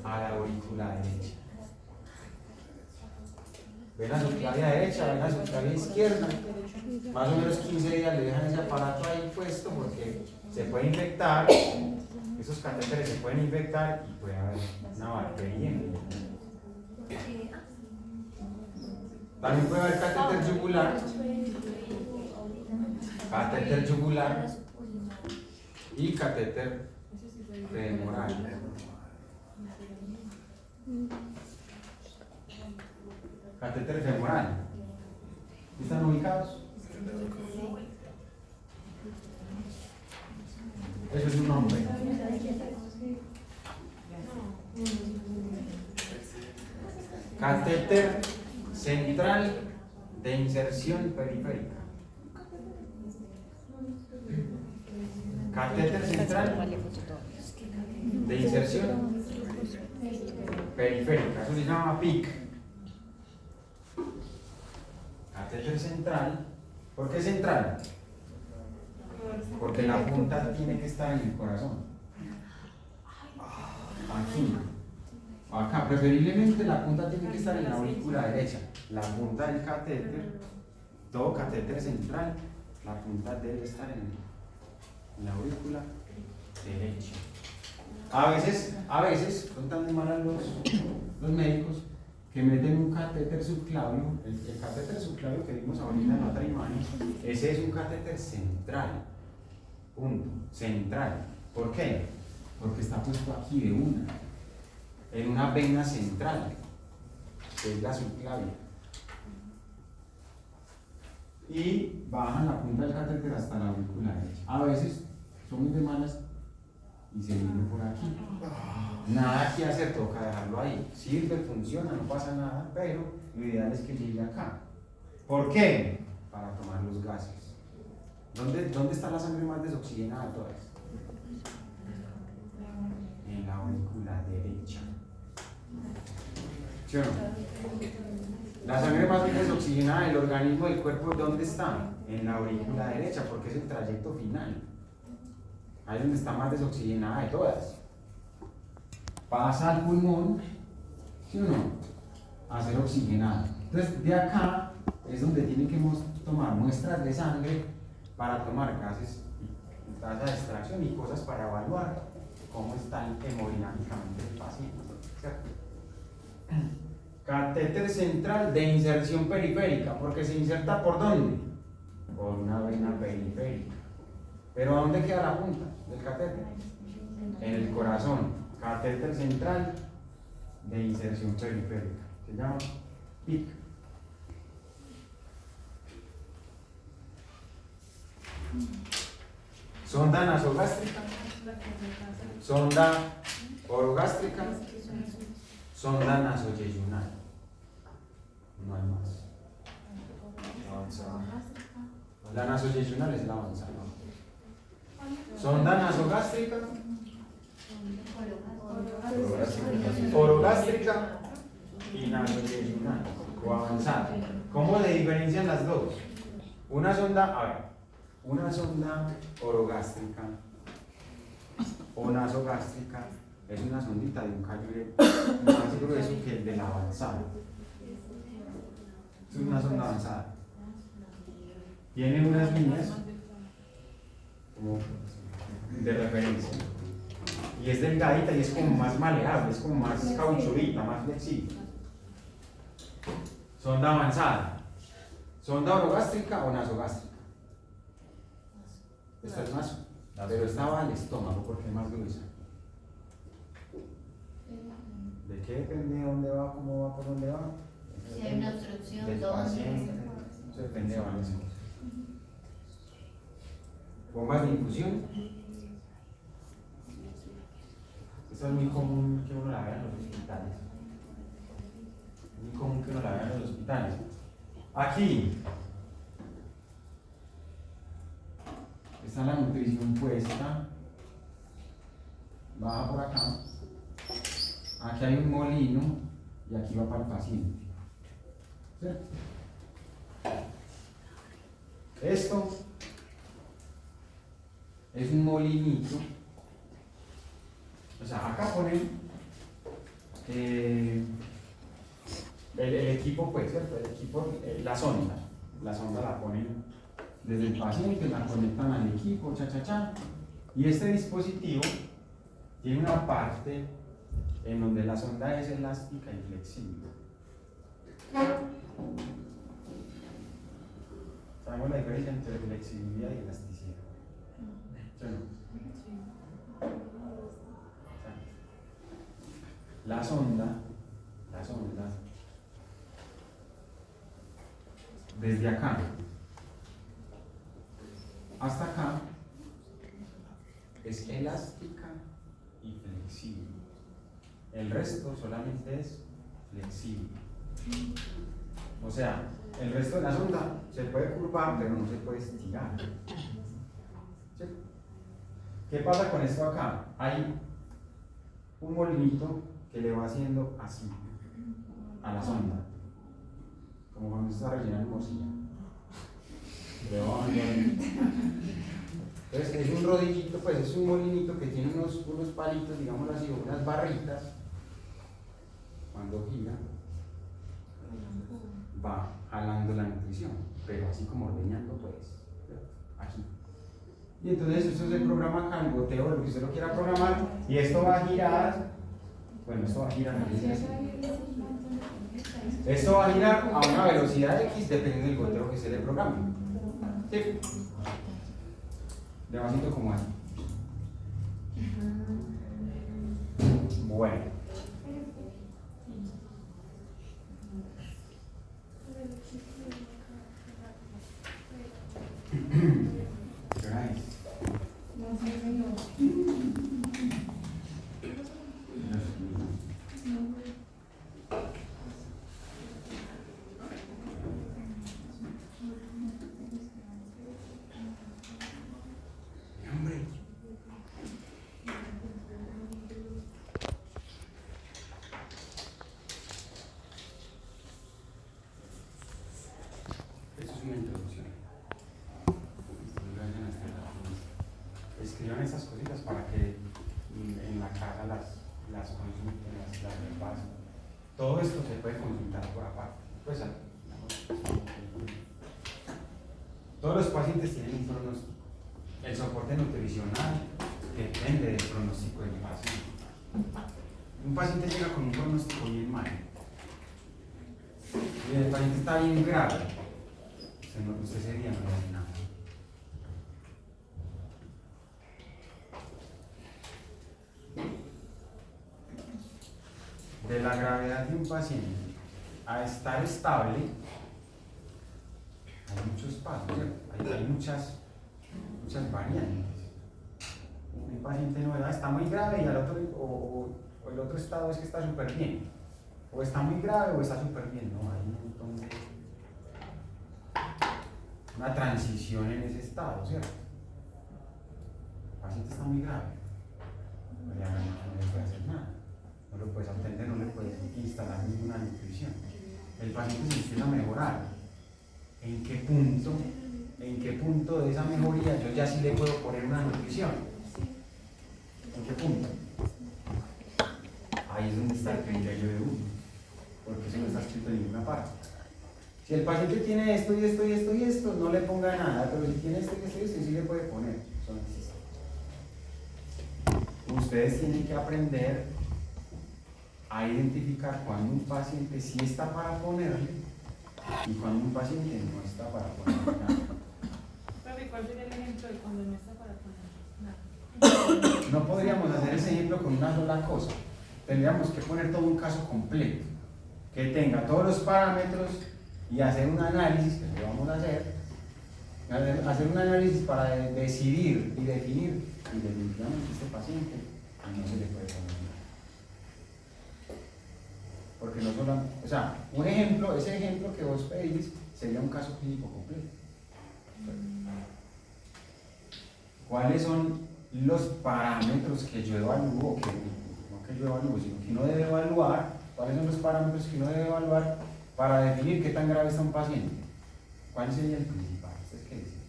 A la aurícula derecha. Vena subclavia derecha, vena subclavia izquierda. Más o menos 15 días le dejan ese aparato ahí puesto porque se puede infectar. Esos catéteres se pueden infectar y puede haber una bacteria. También puede haber catéter yugular y catéter femoral. Catéter femoral. ¿Están ubicados? Eso es un nombre. Catéter central de inserción periférica. Catéter central de inserción periférica. Eso se llama PIC. Catéter central. ¿Por qué central? Porque la punta tiene que estar en el corazón. Aquí. Acá, preferiblemente la punta tiene que estar en la aurícula derecha. La punta del catéter, todo catéter central, la punta debe estar en la aurícula derecha. A veces, son tan malas los médicos que meten un catéter subclavio. El catéter subclavio que vimos ahorita en la otra imagen, ese es un catéter central. Punto. Central. ¿Por qué? Porque está puesto aquí de una. En una vena central, que es la subclavia. Y bajan la punta del catéter hasta la aurícula derecha. A veces son muy de malas y se vienen por aquí. Nada que hacer, toca dejarlo ahí. Sirve, funciona, no pasa nada, pero lo ideal es que llegue acá. ¿Por qué? Para tomar los gases. ¿Dónde está la sangre más desoxigenada de todas? En la aurícula derecha. ¿Sí o no? La sangre más desoxigenada del organismo del cuerpo, ¿dónde está? En la aurícula derecha, porque es el trayecto final. Ahí es donde está más desoxigenada de todas. Pasa al pulmón, ¿sí o no? A ser oxigenada. Entonces, de acá es donde tienen que tomar muestras de sangre para tomar gases, tasa de extracción y cosas para evaluar cómo está hemodinámicamente el paciente, ¿cierto? Catéter central de inserción periférica, porque se inserta ¿por dónde? Por una vena periférica. ¿Pero a dónde queda la punta del catéter? En el corazón. Catéter central de inserción periférica. Se llama PIC. Sonda nasogástrica, sonda orogástrica, sonda nasoyeyunal. No hay más. Avanzada. La nasoyeyunal es la avanzada. Sonda nasogástrica, orogástrica y nasoyeyunal o avanzada. ¿Cómo se diferencian las dos? Una sonda, a ver, una sonda orogástrica o nasogástrica es una sondita de un calibre más grueso que el de la avanzada. Es una sonda avanzada. Tiene unas líneas como de referencia y es delgadita y es como más maleable, es como más cauchudita, más flexible. Sonda avanzada. Sonda orogástrica o nasogástrica. Esta es más, pero esta va al estómago porque es más gruesa. ¿De qué depende? ¿Dónde va? ¿Cómo va? ¿Por dónde va? Si hay una obstrucción, Del ¿dónde? paciente. Eso depende de varias cosas. Bombas de infusión. Esta es muy común que uno la vea en los hospitales. Muy común que uno la vea en los hospitales. Aquí está la nutrición puesta. Baja por acá. Aquí hay un molino y aquí va para el paciente. ¿Cierto? Esto es un molinito. O sea, acá ponen el equipo, pues, ¿cierto? El equipo, la sonda. La sonda la ponen desde el paciente, la conectan al equipo, y este dispositivo tiene una parte en donde la sonda es elástica y flexible. ¿Sabemos la diferencia entre flexibilidad y elasticidad? ¿Sí o no? La sonda, desde acá hasta acá es elástica y flexible. El resto solamente es flexible. O sea, el resto de la sonda se puede curvar, pero no se puede estirar. ¿Sí? ¿Qué pasa con esto acá? Hay un molinito que le va haciendo así a la sonda, como cuando se está rellenando morcilla. Entonces es un rodillito, pues es un molinito que tiene unos palitos, digamos así, unas barritas. Cuando gira, va jalando la nutrición, pero así como ordeñando, pues, aquí. Y entonces esto se programa acá, el goteo, lo que usted lo quiera programar, y esto va a girar, bueno, esto va a girar, esto va a girar a una velocidad X dependiendo del goteo que se le programe. ¿Sí? Despacito como así. Bueno. ¿Qué hora es? No sé, señor. Escriban esas cositas para que en la casa las consulten, las repasen. Todo esto se puede consultar por aparte. Pues, todos los pacientes tienen un pronóstico. El soporte nutricional depende del pronóstico del paciente. Un paciente llega con un pronóstico bien malo. paciente está bien grave, usted ese día no hace nada. De la gravedad de un paciente a estar estable, hay muchos pasos, hay muchas variantes. Un paciente no está muy grave y al otro, o el otro estado es que está súper bien, o está muy grave o está súper bien, no, hay un montón de una transición en ese estado, ¿cierto? El paciente está muy grave, no le puede hacer nada. No lo puedes atender, no le puedes instalar ninguna nutrición. El paciente se empieza a mejorar. ¿En qué punto de esa mejoría yo ya sí le puedo poner una nutrición? ¿En qué punto? Ahí es donde está el criterio de uno, porque eso no está escrito en ninguna parte. Si el paciente tiene esto y esto y esto y esto, no le ponga nada, pero si tiene esto y esto y esto, sí le puede poner. Ustedes tienen que aprender a identificar cuando un paciente sí está para ponerle y cuando un paciente no está para ponerle nada. Profe, ¿cuál sería el ejemplo de cuando no está para poner nada? No podríamos hacer ese ejemplo con una sola cosa. Tendríamos que poner todo un caso completo, que tenga todos los parámetros y hacer un análisis, que lo vamos a hacer un análisis para decidir y definir, y definitivamente este paciente no se le puede poner nada. Porque no solo, o sea, ese ejemplo que vos pedís sería un caso clínico completo. ¿Cuáles son los parámetros que yo evalúo, no que yo evalúo, sino que uno debe evaluar? ¿Cuáles son los parámetros que uno debe evaluar para definir qué tan grave está un paciente? ¿Cuál sería el principal? ¿Ustedes qué dicen?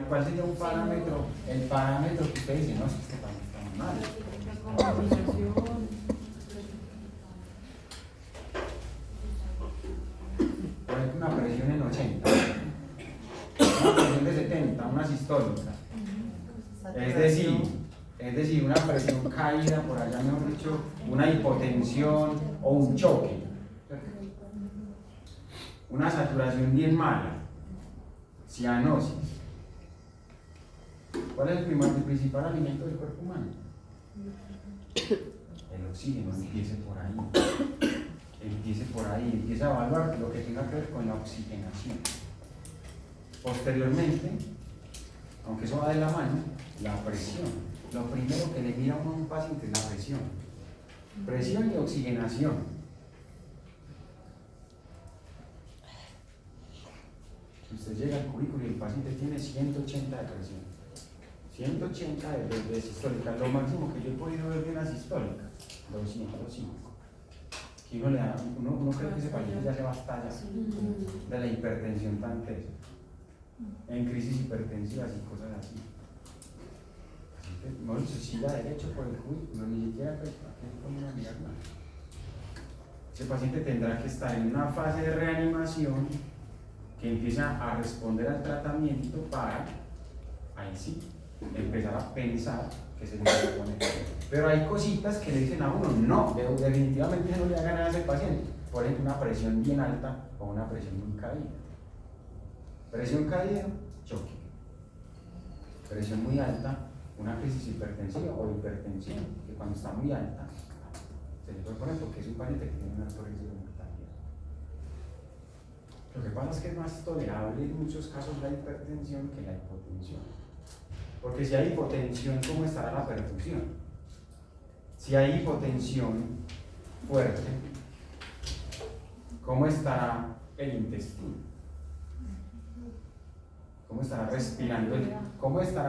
¿Cuál sería un parámetro? El parámetro que usted dice, no, es que este paciente está muy mal. Por ejemplo, una presión en 80, una presión de 70, una sistólica. Es decir, una presión caída, por allá mejor dicho, una hipotensión o un choque. Una saturación bien mala, cianosis. ¿Cuál es el principal alimento del cuerpo humano? El oxígeno, empiece por ahí, empiece a evaluar lo que tenga que ver con la oxigenación. Posteriormente, aunque eso va de la mano, la presión. Lo primero que le mira uno a un paciente es la presión. Presión y oxigenación. Usted llega al cubículo y el paciente tiene 180 de presión. 180 de sistólica, lo máximo que yo he podido ver de una sistólica, 205. Y uno cree que ese paciente ya se va a estallar de la hipertensión tan tesa, en crisis hipertensivas y cosas así. No se siga derecho por el cubículo, ni siquiera a mirar nada. Ese paciente tendrá que estar en una fase de reanimación que empieza a responder al tratamiento para, ahí sí, empezar a pensar que se le puede poner. Pero hay cositas que le dicen a uno, no, definitivamente no le hagan nada a ese paciente. Por ejemplo, una presión bien alta o una presión muy caída. Presión caída, choque. Presión muy alta, una crisis hipertensiva o hipertensión, que cuando está muy alta se le puede poner porque es un paciente que tiene un alto riesgo de mortalidad. Lo que pasa es que es más tolerable en muchos casos la hipertensión que la hipotensión. Porque si hay hipotensión, ¿cómo estará la perfusión? Si hay hipotensión fuerte, ¿cómo estará el intestino? ¿Cómo estará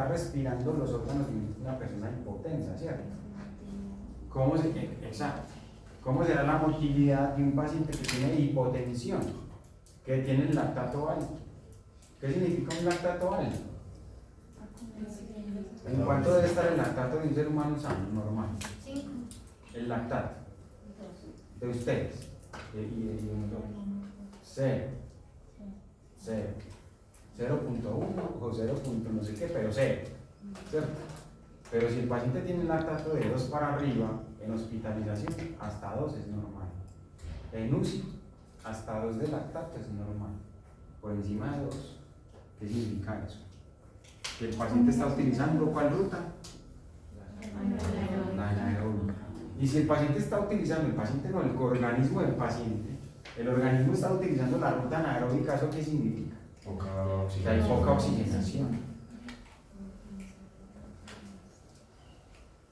respirando los órganos de una persona hipotensa, ¿cierto? ¿Cómo será la motilidad de un paciente que tiene hipotensión, que tiene el lactato alto? ¿Qué significa un lactato alto? ¿En cuánto debe estar el lactato de un ser humano sano, normal? 5. El lactato de ustedes y de nosotros. 0. 0.1 o 0. No sé qué, pero 0. ¿Cierto? Pero si el paciente tiene un lactato de 2 para arriba, en hospitalización, hasta 2 es normal. En UCI, hasta 2 de lactato es normal. Por encima de 2, ¿qué significa eso? Que el paciente está utilizando ¿cuál ruta? La anaeróbica. Y si el paciente está utilizando, el paciente no, el organismo del paciente, el organismo está utilizando la ruta anaeróbica, ¿eso qué significa? Poca Que hay poca oxigenación.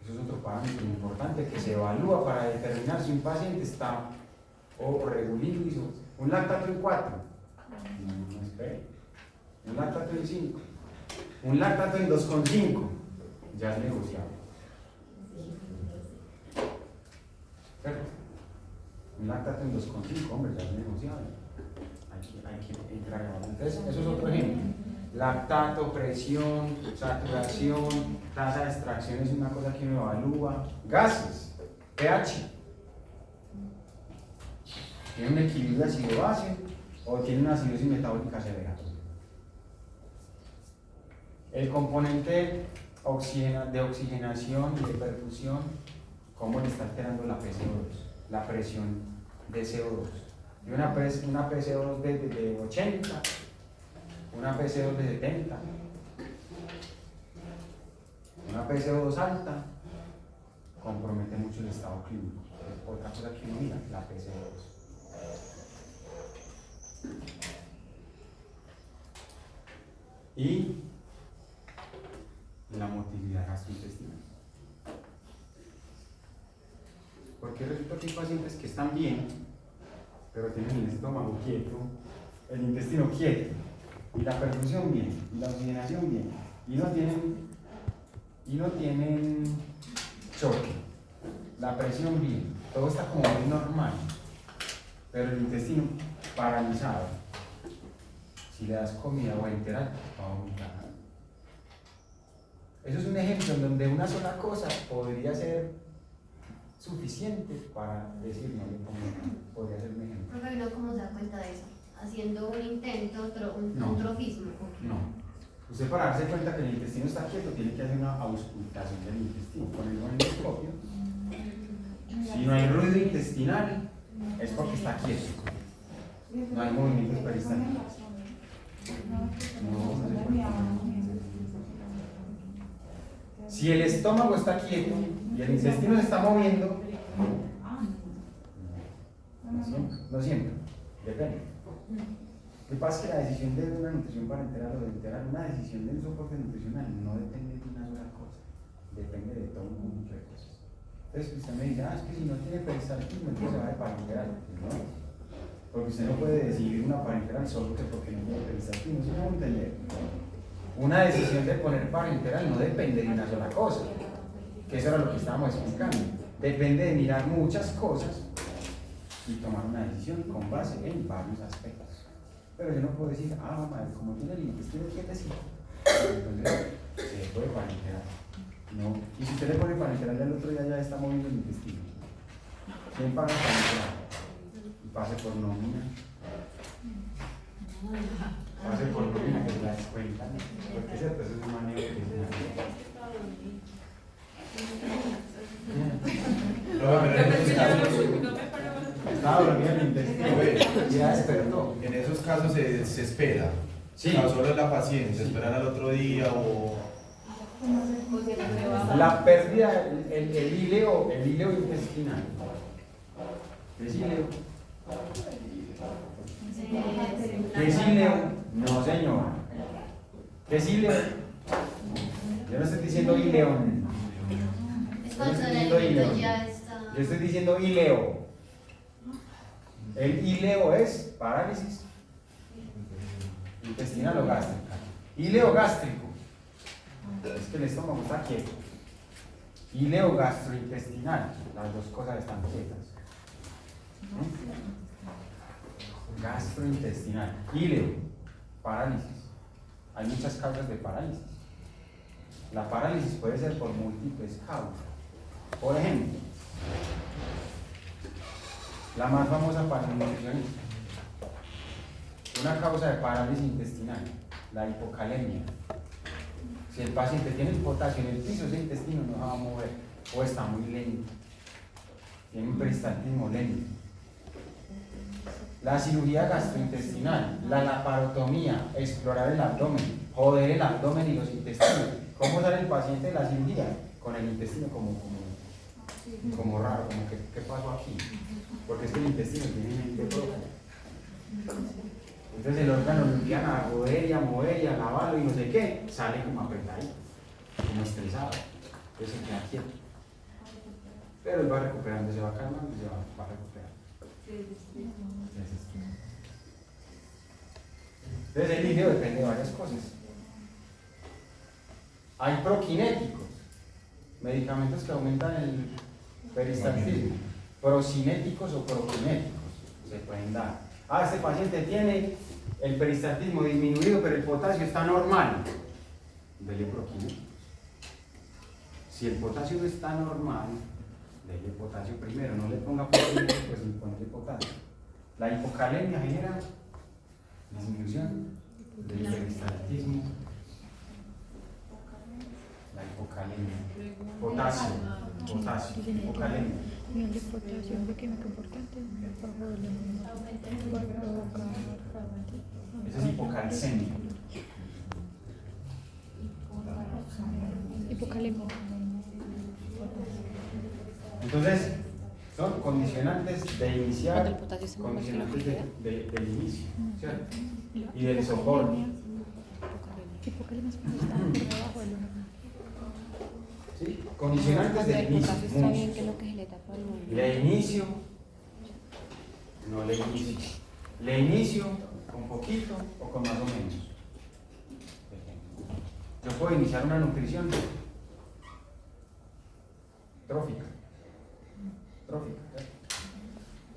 Eso es otro parámetro importante que se evalúa para determinar si un paciente está o regulín, un lactato en 4. No, espere. Un lactato en 5. Un lactato en 2,5. Ya es negociable. ¿Cierto? Un lactato en 2,5, hombre, ya es negociable. Hay que entrar a entonces, eso es otro ejemplo. Lactato, presión, saturación, tasa de extracción es una cosa que uno evalúa. Gases, pH. ¿Tiene un equilibrio ácido-base o tiene una acidosis metabólica severa? El componente de oxigenación y de perfusión, ¿cómo le está alterando la PCO2? La presión de CO2. Y una PCO2 de 80, una PCO2 de 70, una PCO2 alta, compromete mucho el estado clínico. Es otra cosa que uno mira, la PCO2. Y la motilidad gastrointestinal. Porque resulta que hay pacientes que están bien, pero tienen el estómago quieto, el intestino quieto, y la perfusión bien, y la oxigenación bien, y no tienen choque, la presión bien, todo está como muy normal, pero el intestino paralizado. Si le das comida o enteral, va a vomitar. Eso es un ejemplo en donde una sola cosa podría ser suficiente para decir no le pongo nada. Podría ser un ejemplo. Profe, ¿no cómo se da cuenta de eso? Haciendo un intento, No. un trofismo. No. Usted para darse cuenta que el intestino está quieto tiene que hacer una auscultación del intestino con el endoscopio. Si no hay ruido intestinal es porque está quieto. No hay movimientos peristálticos. Si el estómago está quieto y el intestino se está moviendo, no siempre, depende. Lo que pasa es que la decisión de una nutrición parenteral o de enteral, una decisión de un soporte nutricional no depende de una sola cosa, depende de todo un conjunto de cosas. Entonces usted me dice, es que si no tiene peristaltismo, entonces se va de parenteral. No, porque usted no puede decidir una parenteral solo que porque no tiene peristaltismo, ¿sí me va a entender? Una decisión de poner parenteral no depende de una sola cosa, que eso era lo que estábamos explicando. Depende de mirar muchas cosas y tomar una decisión con base en varios aspectos. Pero yo no puedo decir, madre, como tiene el intestino quietecito, entonces se puede parenteral. No. Y si usted le pone parenteral al otro día ya está moviendo el intestino. ¿Quién paga parenteral? Y pase por nómina. Pase por nómina que se la descuentan. Porque es cierto, eso es un manejo que se hace. Estaba dormido el intestino y ya despertó. En esos casos se espera. Sí. No solo es la paciente, esperan al otro día o. La pérdida, el híleo intestinal. ¿Qué es híleo? ¿Qué es híleo? No, señor. ¿Qué es híleo? Yo no estoy diciendo ileón. Es cuando el alimento ya está. Yo estoy diciendo híleo. El híleo es parálisis intestinal o gástrica. Híleo gástrico. Es que el estómago está quieto. Híleo gastrointestinal. Las dos cosas están quietas. Gastrointestinal. Híleo. Parálisis. Hay muchas causas de parálisis. La parálisis puede ser por múltiples causas. Por ejemplo, la más famosa para el nutricionista. Una causa de parálisis intestinal, la hipocalemia. Si el paciente tiene el potasio en el piso, ese intestino no se va a mover o está muy lento. Tiene un peristaltismo lento. La cirugía gastrointestinal, la laparotomía, explorar el abdomen, joder el abdomen y los intestinos. ¿Cómo sale el paciente de la cirugía? Con el intestino como raro, como que ¿qué pasó aquí? Porque es que el intestino tiene mente propia. Entonces el órgano lo envían a joder y a mover y a lavarlo y no sé qué, sale como apretadito, como estresado, entonces se queda quieto. Pero él va recuperando, se va calmando y se va recuperando. Entonces el líquido depende de varias cosas. Hay prokinéticos, medicamentos que aumentan el peristaltismo, procinéticos o prokinéticos, se pueden dar. Este paciente tiene el peristaltismo disminuido, pero el potasio está normal. Dele prokinéticos. Si el potasio está normal, dele potasio primero, no le ponga prokinéticos, pues ni ponle potasio. La hipocalemia genera disminución del peristaltismo. La hipocalemia. Potasio, hipocalemia. Nivel de potasio bioquímico importante, bajo de la puede provocar Eso es hipocalcemia. hipocalemia. Entonces, son condicionantes de Cuando el iniciar, potasio se mueve condicionantes con la del inicio, ¿cierto? Y del soporte. Hipocalemia es cuando está por debajo del normal. ¿Sí? Condicionantes del El inicio. potasio está bien, muchos. que es lo que se le tapa el mundo. Le inicio, no le inicio. Le inicio con poquito o con más o menos. Yo puedo iniciar una nutrición trófica. ¿Cierto?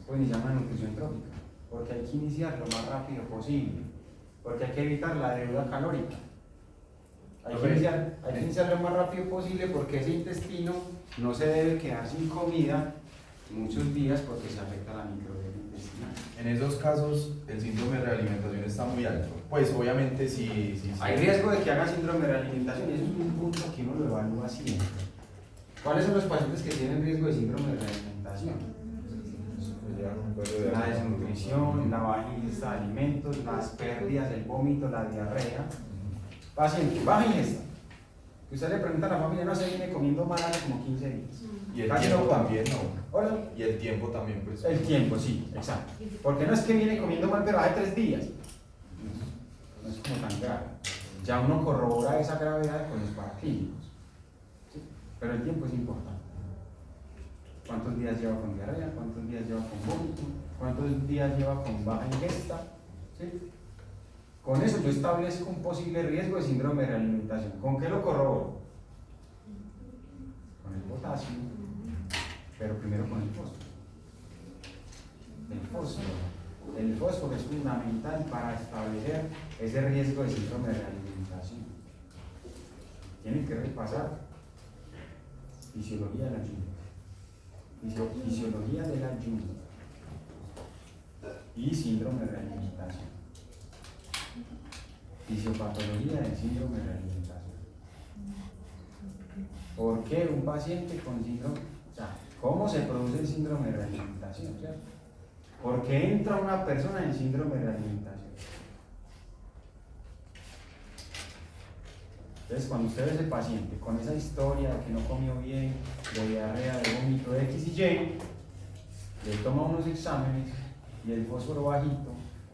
Yo puedo iniciar una nutrición trófica, porque hay que iniciar lo más rápido posible, porque hay que evitar la deuda calórica. Hay que iniciar lo más rápido posible porque ese intestino no se debe quedar sin comida muchos días porque se afecta la microbiota intestinal. En esos casos, el síndrome de realimentación está muy alto. Pues obviamente sí. Hay riesgo de que haga síndrome de realimentación y eso es un punto que uno lo evalúa siempre. ¿Cuáles son los pacientes que tienen riesgo de síndrome de realimentación? La desnutrición, la baja ingesta de alimentos, las pérdidas, el vómito, la diarrea. Paciente, baja ingesta. Que usted le pregunta a la familia, no se viene comiendo mal hace como 15 días. Y el Casi tiempo no come. también, ¿no? Hola. Y el tiempo también, pues. El tiempo, sí, exacto. Porque no es que viene comiendo mal, pero hace 3 días. No es como tan grave. Ya uno corrobora esa gravedad con los paraclínicos. ¿Sí? Pero el tiempo es importante. ¿Cuántos días lleva con diarrea? ¿Cuántos días lleva con vómito? ¿Cuántos días lleva con baja ingesta? ¿Sí? Con eso yo establezco un posible riesgo de síndrome de realimentación. ¿Con qué lo corroboro? Con el potasio, pero primero con el fósforo. El fósforo es fundamental para establecer ese riesgo de síndrome de realimentación. Tienen que repasar fisiología del ayuno, fisiología del ayuno y síndrome de realimentación. Fisiopatología del síndrome de realimentación. ¿Por qué un paciente con síndrome? O sea, ¿cómo se produce el síndrome de realimentación? ¿Cierto? ¿Por qué entra una persona en síndrome de realimentación? Entonces, cuando usted ve ese paciente con esa historia de que no comió bien, de diarrea, de vómito, de X y Y, le toma unos exámenes y el fósforo bajito,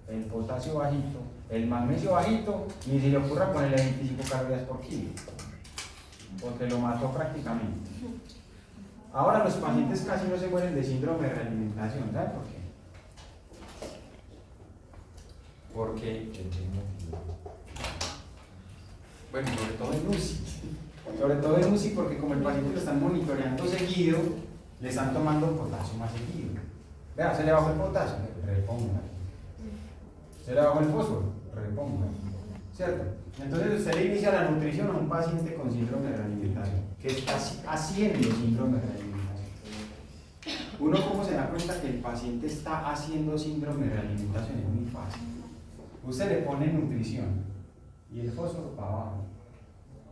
el potasio bajito, el magnesio bajito, ni se le ocurra ponerle 25 calorías por kilo, porque lo mató prácticamente. Ahora los pacientes casi no se mueren de síndrome de realimentación, ¿saben por qué? Porque, bueno, sobre todo en UCI, porque como el paciente lo están monitoreando seguido, le están tomando potasio más seguido. Vea, se le bajó el potasio, reponga. Se le bajó el fósforo, reponga. ¿Cierto? Entonces usted le inicia la nutrición a un paciente con síndrome de realimentación, que está haciendo síndrome de realimentación. Uno, ¿cómo se da cuenta que el paciente está haciendo síndrome de realimentación? Es muy fácil. Usted le pone nutrición y el fósforo para abajo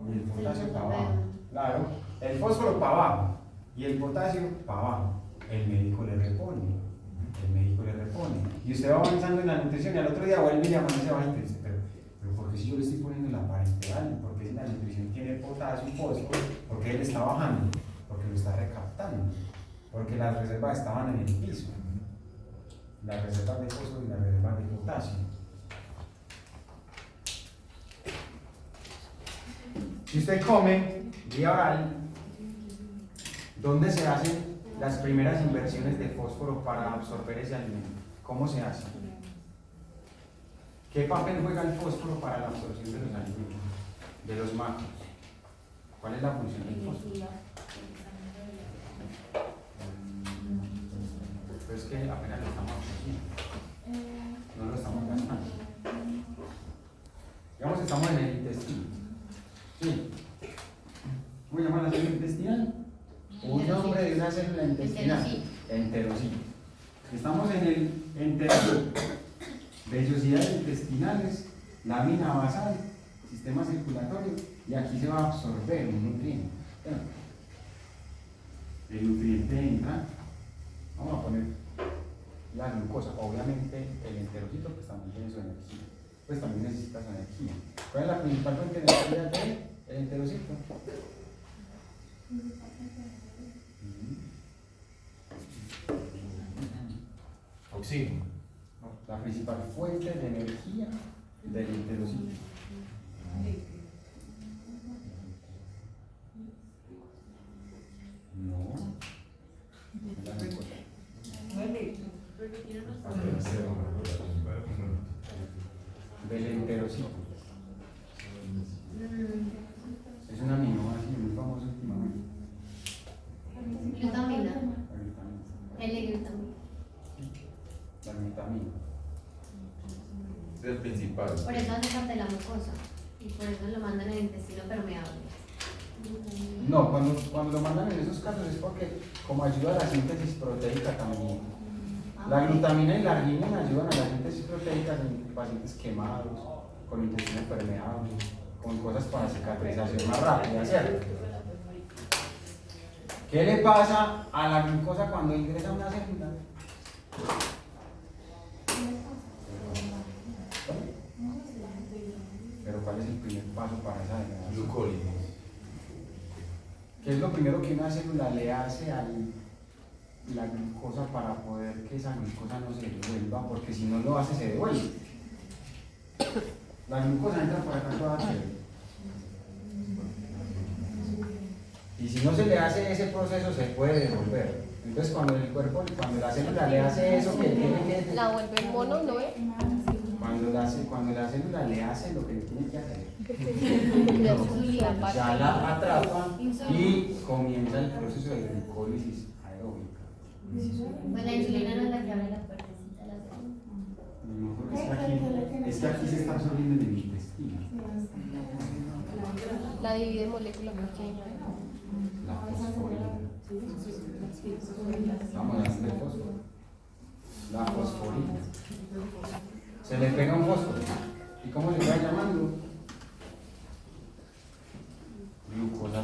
y el potasio para abajo. Claro, el fósforo para abajo y el potasio para abajo. El médico le repone. El médico le repone. Y usted va avanzando en la nutrición y al otro día vuelve y amanece bajito y dice, pero ¿por qué si yo le estoy poniendo la parenteral? ¿Por qué si la nutrición tiene potasio y fósforo? ¿Por qué él está bajando? Porque lo está recaptando. Porque las reservas estaban en el piso. Las reservas de fósforo y las reservas de potasio. Si usted come vía oral, ¿dónde se hacen las primeras inversiones de fósforo para absorber ese alimento? ¿Cómo se hace? ¿Qué papel juega el fósforo para la absorción de los alimentos, de los macros? ¿Cuál es la función del fósforo? Pues que apenas lo estamos absorbiendo, no lo estamos gastando. Digamos que estamos en el intestino. Sí. ¿Cómo se llama la célula intestinal? Un nombre de una célula intestinal. Enterocito. Estamos en el enterocito. Vellosidades intestinales, lámina basal, sistema circulatorio, y aquí se va a absorber un nutriente. El nutriente entra, vamos a poner la glucosa, obviamente el enterocito pues también tiene su energía, pues también necesita su energía. ¿Cuál es la principal fuente de energía del enterocito? Oxígeno. La principal fuente de energía del enterocito. No. La glucosa. Del enterocito. Es un aminoácido muy famoso últimamente. Glutamina. La glutamina. L-glutamina. La glutamina. Es el principal. Por eso hace parte de la mucosa. Y por eso lo mandan en el intestino permeable. No, cuando lo mandan en esos casos es porque como ayuda a la síntesis proteica también. La glutamina y la arginina ayudan a la síntesis proteica en pacientes quemados, con intestino permeable, con cosas para cicatrización más rápida, ¿cierto? ¿Qué le pasa a la glucosa cuando ingresa a una célula? Pero ¿cuál es el primer paso para esa degradación? Glucólisis. ¿Qué es lo primero que una célula le hace a la glucosa para poder que esa glucosa no se devuelva? Porque si no lo hace, se devuelve. La glucosa entra por acá toda chévere. Y si no se le hace ese proceso, se puede devolver. Entonces, cuando el cuerpo, cuando la célula le hace eso que tiene que... La vuelve mono, ¿no ve? Cuando la célula le hace lo que le tiene que hacer, La ya la atrapa y comienza el proceso de glucólisis aeróbica. Pues la insulina no es la que abre la puertecita de la célula. No, porque es que aquí se está absorbiendo en el intestino. La divide en moléculas pequeñas. La fosforina. Estamos hablando de fósforo. La fosforina. Se le pega un fósforo. ¿Y cómo se va llamando? Glucosa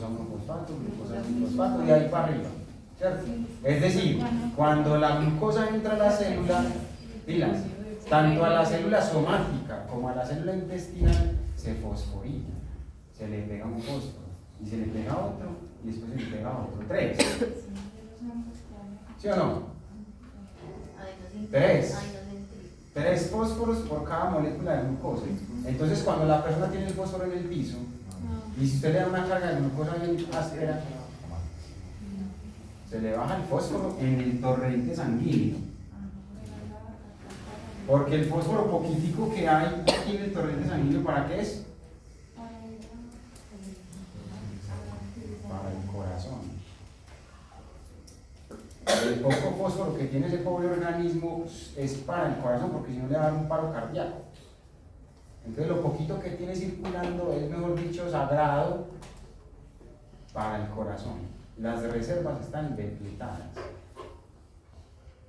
1-fosfato, glucosa 2-fosfato, y ahí para arriba. ¿Cierto? Es decir, cuando la glucosa entra a la célula, pilas, tanto a la célula somática como a la célula intestinal se fosforila. Se le pega un fósforo, y se le pega otro, y después se le pega otro. 3. ¿Sí o no? Ay, no sé. 3. Ay, no sé. 3 fósforos por cada molécula de glucosa. Entonces, cuando la persona tiene el fósforo en el piso, y si usted le da una carga de glucosa bien áspera, se le baja el fósforo en el torrente sanguíneo. Porque el fósforo poquitico que hay aquí en el torrente sanguíneo, ¿para qué es? Para el corazón. El poco fósforo que tiene ese pobre organismo es para el corazón, porque si no le va a dar un paro cardíaco. Entonces lo poquito que tiene circulando es, mejor dicho, sagrado para el corazón. Las reservas están depletadas.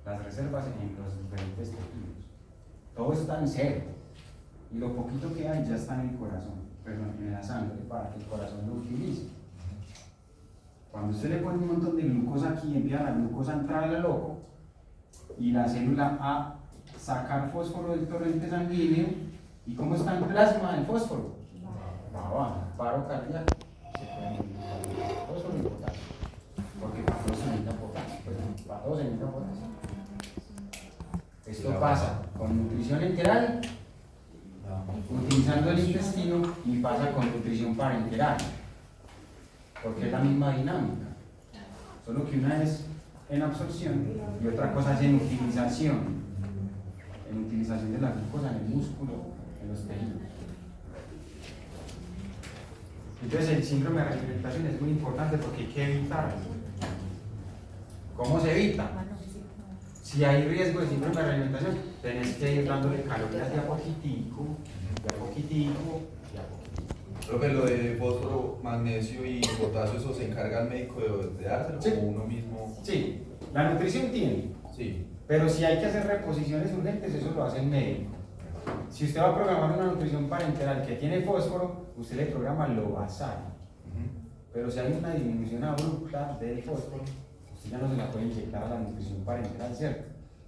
Las reservas en los diferentes tejidos. Todo está en cero. Y lo poquito que hay ya está en el corazón, perdón, en la sangre, para que el corazón lo utilice. Cuando usted le pone un montón de glucosa aquí y envía la glucosa a entrar a lo loco, y la célula a sacar fósforo del torrente sanguíneo. ¿Y cómo está en plasma el fósforo? Va abajo, paro cardíaco. Se puede morir fósforo y potasio. Porque para todos se necesita potasio. Para todos se necesita potasio. Esto pasa con nutrición enteral, utilizando el intestino, y pasa con nutrición parenteral. Porque es la misma dinámica. Solo que una es en absorción y otra cosa es en utilización. En utilización de la glucosa en el músculo, en los tejidos. Entonces el síndrome de realimentación es muy importante porque hay que evitarlo. ¿Cómo se evita? Si hay riesgo de síndrome de realimentación, tenés que ir dándole calorías de a poquitico, de a poquitico, de a poquitico. Profe, lo de fósforo, magnesio y potasio, ¿eso se encarga el médico de dárselo Sí. o uno mismo? Sí, la nutrición tiene, Sí. pero si hay que hacer reposiciones urgentes, eso lo hace el médico. Si usted va a programar una nutrición parenteral que tiene fósforo, usted le programa lo basal. Pero si hay una disminución abrupta del fósforo, usted ya no se la puede inyectar a la nutrición parenteral, ¿cierto?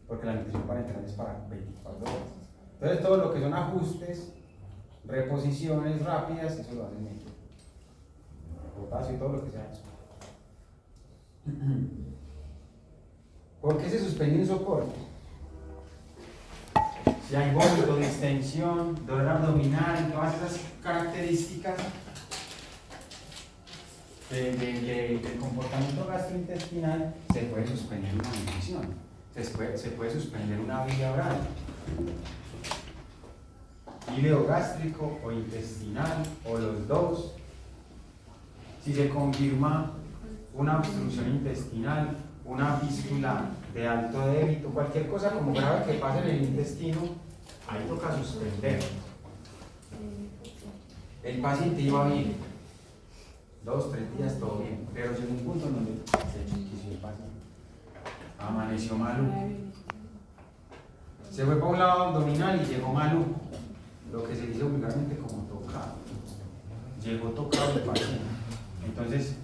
Porque la nutrición parenteral es para 24 horas. Entonces todo lo que son ajustes, reposiciones rápidas, eso lo hace el médico. Potasio y todo lo que sea eso. ¿Por qué se suspende un soporte? Si hay vómito, distensión, dolor abdominal, todas esas características del comportamiento gastrointestinal, se puede suspender una nutrición, se puede suspender una vía oral, hígado gástrico o intestinal, o los dos. Si se confirma una obstrucción intestinal, una fístula de alto débito, cualquier cosa como grave que pase en el intestino, ahí toca suspender. El paciente iba bien, 2, 3 días todo bien, pero llegó un punto en donde se chiquició el paciente, amaneció maluco, se fue para un lado abdominal y llegó maluco, lo que se dice vulgarmente como tocado, llegó tocado el paciente. Entonces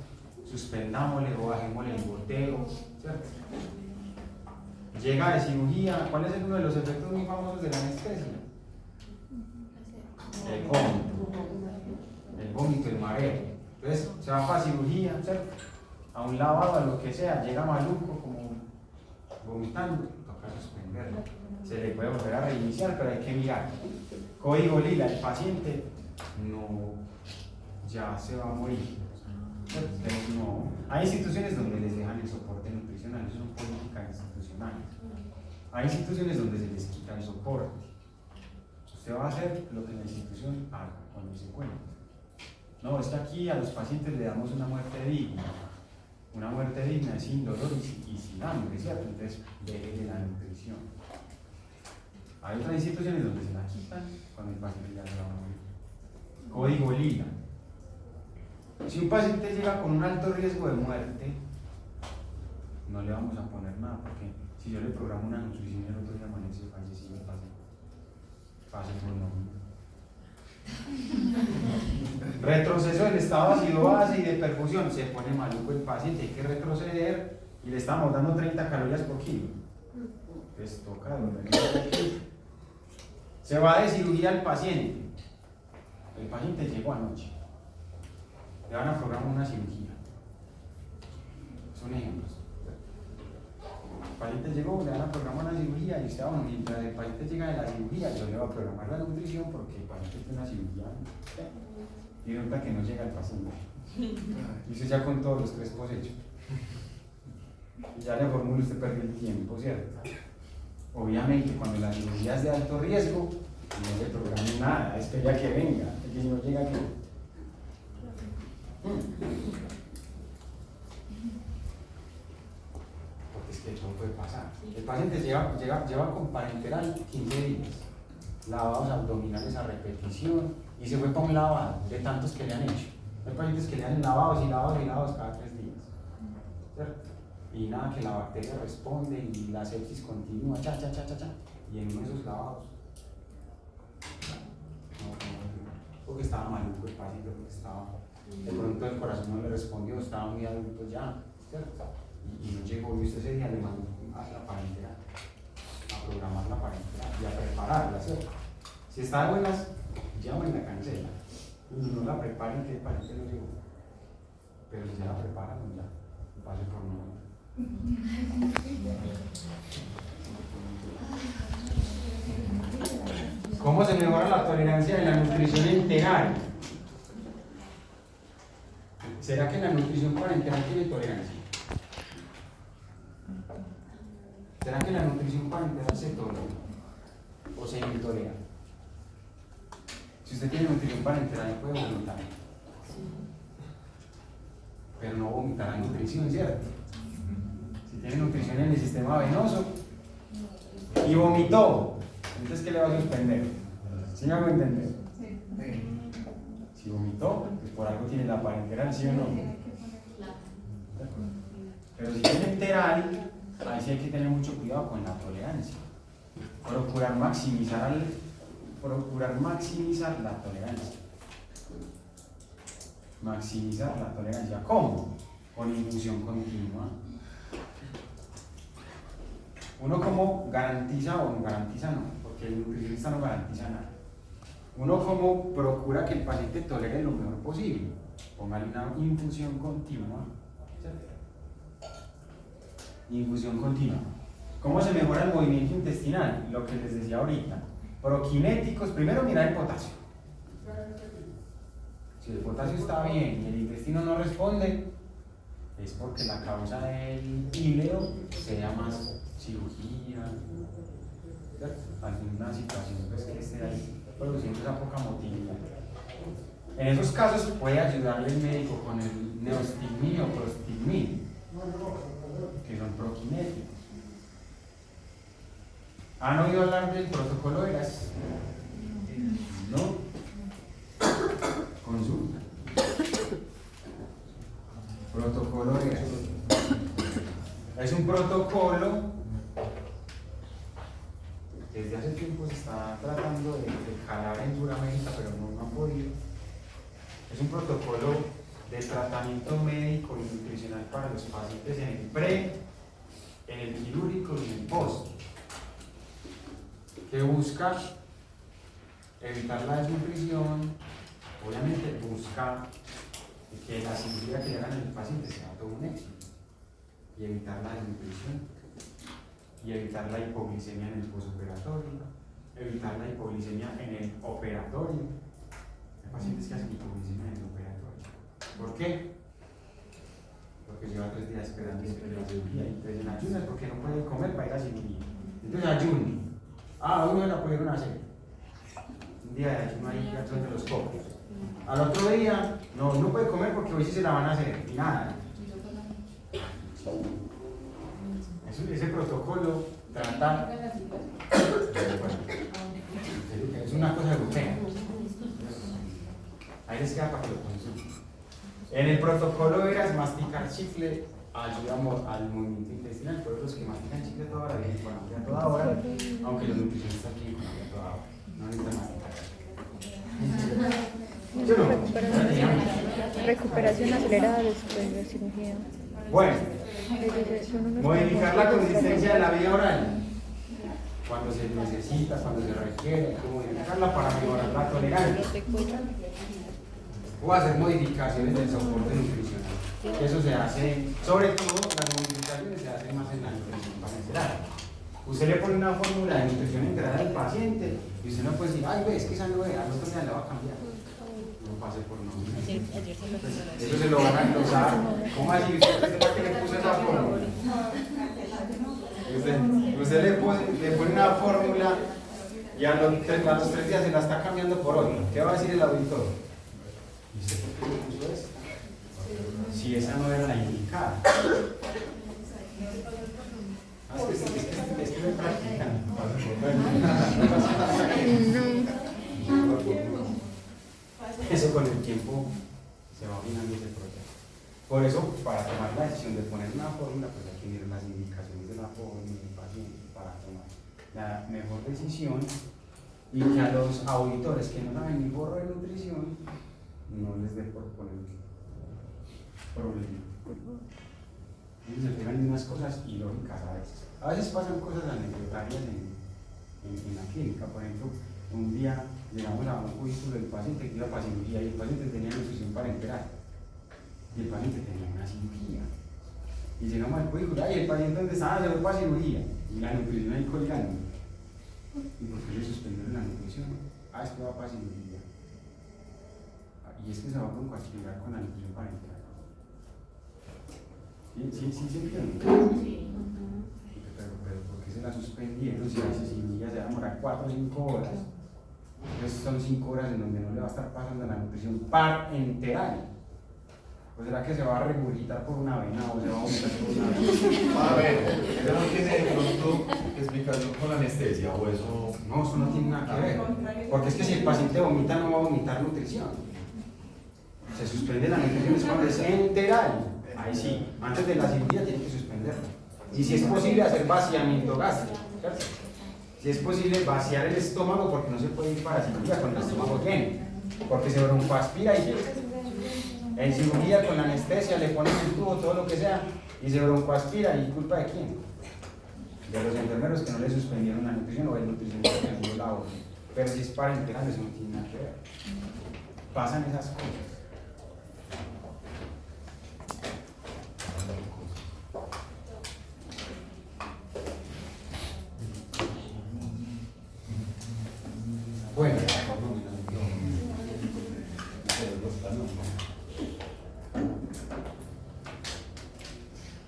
suspendámosle o bajémosle el goteo, ¿cierto? Llega de cirugía, ¿cuál es uno de los efectos muy famosos de la anestesia? El vómito, el mareo. Entonces se va para cirugía, ¿cierto? A un lavado, a lo que sea, llega maluco, como vomitando, toca suspenderlo. Se le puede volver a reiniciar, pero hay que mirar. Código lila, el paciente no, ya se va a morir. No. Hay instituciones donde les dejan el soporte nutricional, eso son políticas institucionales. Hay instituciones donde se les quita el soporte. Usted va a hacer lo que la institución haga cuando se cuente. No, es que aquí a los pacientes le damos una muerte digna. Una muerte digna sin dolor y sin hambre, ¿cierto? Entonces, déjele la nutrición. Hay otras instituciones donde se la quitan cuando el paciente ya se va a morir. Código lila. Si un paciente llega con un alto riesgo de muerte, no le vamos a poner nada, porque si yo le programo una nutrición y el otro día amanece fallecido el paciente, pase por no. Retroceso del estado ácido base y de perfusión, se pone maluco el paciente, hay que retroceder y le estamos dando 30 calorías por kilo. Pues toca dormir. Se va de cirugía el paciente. El paciente llegó anoche. Le van a programar una cirugía. Son ejemplos. El paciente llegó, le van a programar una cirugía y usted, bueno, mientras el paciente llega de la cirugía, yo le voy a programar la nutrición porque el paciente tiene una cirugía y resulta que no llega el paciente. Y usted ya con todos los 3 hechos. Y ya le formulo, usted perdió el tiempo, ¿cierto? Obviamente, cuando la cirugía es de alto riesgo, no se programa nada, espera que venga, porque si no llega aquí. Porque es que eso puede pasar. El paciente lleva con parenteral 15 días, lavados abdominales a repetición, y se fue para un lavado de tantos que le han hecho. Hay pacientes que le han lavados y lavados y lavados cada 3 días, ¿cierto? Y nada, que la bacteria responde y la sepsis continúa, y en uno de esos lavados, porque estaba maluco el paciente, porque estaba, de pronto el corazón no le respondió, estaba muy adulto ya, ¿cierto? Y no llegó, y usted ese día le mandó a la parenteral, a programar la parenteral y a prepararla, ¿cierto? Si está de buenas, llama y la cancela. No la preparen que el parente no llegó. Pero si ya la preparan, ya, pase por no. ¿Cómo se mejora la tolerancia en la nutrición enteral? ¿Será que la nutrición parenteral tiene tolerancia? ¿Será que la nutrición parenteral se tolera o se intolera? Si usted tiene nutrición parenteral, no puede vomitar. Pero no vomitará nutrición, ¿cierto? Si tiene nutrición en el sistema venoso y vomitó, entonces ¿qué le va a suspender? ¿Sí me hago entender? Si vomitó, pues por algo tiene la parenteral, ¿sí o no? Pero si tiene enteral, ahí sí hay que tener mucho cuidado con la tolerancia. Procurar maximizar la tolerancia. Maximizar la tolerancia. ¿Cómo? Con infusión continua. Uno como garantiza o no garantiza, no, porque el nutricionista no garantiza nada. Uno como procura que el paciente tolere lo mejor posible. Póngale una infusión continua. ¿Cierto? Infusión continua. ¿Cómo se mejora el movimiento intestinal? Lo que les decía ahorita. Prokinéticos, primero mirar el potasio. Si el potasio está bien y el intestino no responde, es porque la causa del híleo sea más cirugía, ¿cierto? Alguna situación pues, que esté ahí produciendo esa poca motilidad. En esos casos puede ayudarle el médico con el neostigmina o prostigmina, que son prokinéticos. ¿Han oído hablar del protocolo de las? ¿No? Consulta. Protocolo de las. Es un protocolo. Desde hace tiempo se está tratando de calar en Sudamérica, pero no han podido. Es un protocolo de tratamiento médico y nutricional para los pacientes en el pre, en el quirúrgico y en el post, que busca evitar la desnutrición, obviamente busca que la cirugía que le hagan al paciente sea todo un éxito y evitar la desnutrición y evitar la hipoglicemia en el postoperatorio, evitar la hipoglicemia en el operatorio. Hay pacientes que hacen hipoglicemia en el operatorio. ¿Por qué? Porque lleva 3 días esperando la cirugía y entonces en ayunas porque no puede comer para ir a cirugía. Entonces ayuno. Hoy no la pudieron hacer. Un día de ayuno ahí de los cocos. Al otro día, no puede comer porque hoy sí se la van a hacer. Y nada. Ese protocolo trata. Es una cosa europea. Ahí les queda para que lo consulten. En el protocolo era masticar chicle ayuda al movimiento intestinal, por los que mastican chicle toda hora, vienen con hambre a toda hora, aunque los nutricionistas aquí con hambre a toda hora, no necesitan masticar. ¿Yo no? Recuperación acelerada después de cirugía. Bueno, modificar la consistencia de la vía oral. Cuando se necesita, cuando se requiere, hay que modificarla para mejorar la tolerancia. O hacer modificaciones del soporte nutricional. Eso se hace, sobre todo las modificaciones se hacen más en la nutrición parenteral. Usted le pone una fórmula de nutrición enteral al paciente y usted no puede decir, ay, ves que esa no era, al otro día la va a cambiar. No pase por no. Eso se lo van a glosar. ¿Cómo así? ¿Usted para qué le puso esa fórmula? Usted le pone una fórmula y a los 3 días se la está cambiando por otra. ¿Qué va a decir el auditor? ¿Y usted por qué le puso esta? Si esa no era la indicada. Es que me practican. Eso con el tiempo se va afinando ese proceso. Por eso, para tomar la decisión de poner una fórmula, pues hay que mirar las indicaciones de la fórmula del paciente para tomar la mejor decisión y que a los auditores que no saben ni gorro de nutrición no les dé por poner problema. Ellos se pegan en unas cosas ilógicas a veces. A veces pasan cosas anecdotarias en la clínica. Por ejemplo, un día llegamos a un cubículo del paciente que iba para cirugía y el paciente tenía nutrición parenteral. Y el paciente tenía una cirugía. Y llegamos al cubículo, ay, el paciente donde estaba se fue para cirugía. Y la nutrición ahí colgando. ¿Y por qué le suspendieron la nutrición? Ah, es que va para cirugía. Y es que se va a concastigar con la nutrición parenteral. Sí, se entiende. Pero ¿por qué se la suspendieron? Si esa cirugía se va a demorar 4 o 5 horas. Entonces son 5 horas en donde no le va a estar pasando la nutrición parenteral. ¿O será que se va a regurgitar por una vena o se va a vomitar por una vena? A ver, ¿eso no tiene de pronto explicación con la anestesia o eso? No, eso no tiene nada que ver. Porque es que si el paciente vomita, no va a vomitar nutrición. Se suspende la nutrición es cuando es enteral. Ahí sí, antes de la cirugía tiene que suspenderlo. Y si es posible hacer vaciamiento gástrico, ¿cierto? Si es posible vaciar el estómago porque no se puede ir para cirugía con el estómago lleno, porque se broncoaspira y en cirugía con la anestesia le ponen el tubo, todo lo que sea, y se broncoaspira. ¿Y culpa de quién? De los enfermeros que no le suspendieron la nutrición o el nutricionista que no dio la orden. Pero si es parenteral, eso no tiene nada que ver. Pasan esas cosas. Bueno,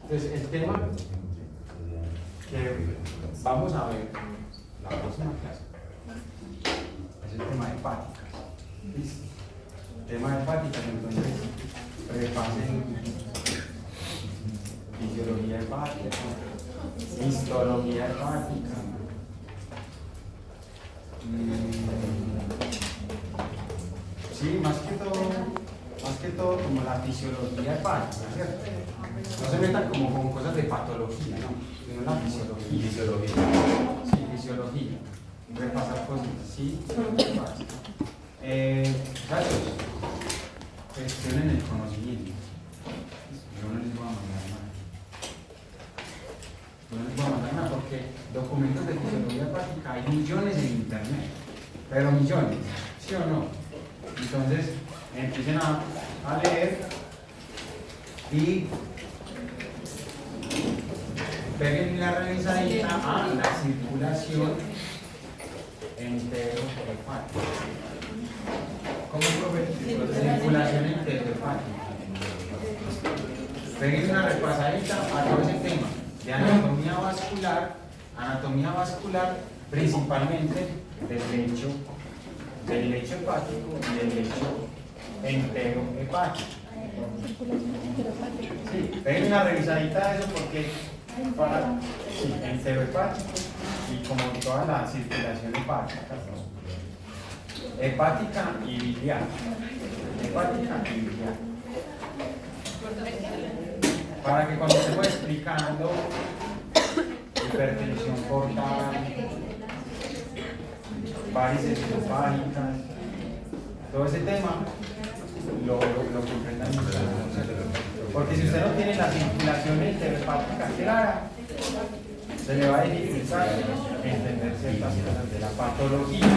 entonces el tema que vamos a ver la próxima clase es el tema de hepáticas. ¿Listo? El tema de hepáticas, entonces repasen fisiología hepática, histología hepática. Sí, más que todo como la fisiología hepática, ¿cierto? No se metan como con cosas de patología, ¿no? Sino la fisiología. Sí, fisiología. Repasar cosas, sí, hepática. Muchachos, gestionen el conocimiento. Yo no les voy a mandar nada. No les voy a mandar nada porque documentos de fisiología hepática hay millones en internet, pero millones, ¿sí o no? Entonces empiecen a leer y peguen la revisadita a la circulación enterohepática. ¿Cómo profe? Circulación enterohepática. Peguen una repasadita a todo ese tema de anatomía vascular principalmente del lecho hepático y del lecho enterohepático. Sí, peguen una revisadita de eso porque para enterohepático y como toda la circulación hepática, hepática y biliar. Hepática y biliar. Para que cuando estemos explicando hipertensión portal, varices esofágicas, todo ese tema lo comprendan mucho. Porque si usted no tiene la circulación enterohepática clara, se le va a dificultar entender ciertas cosas de la patología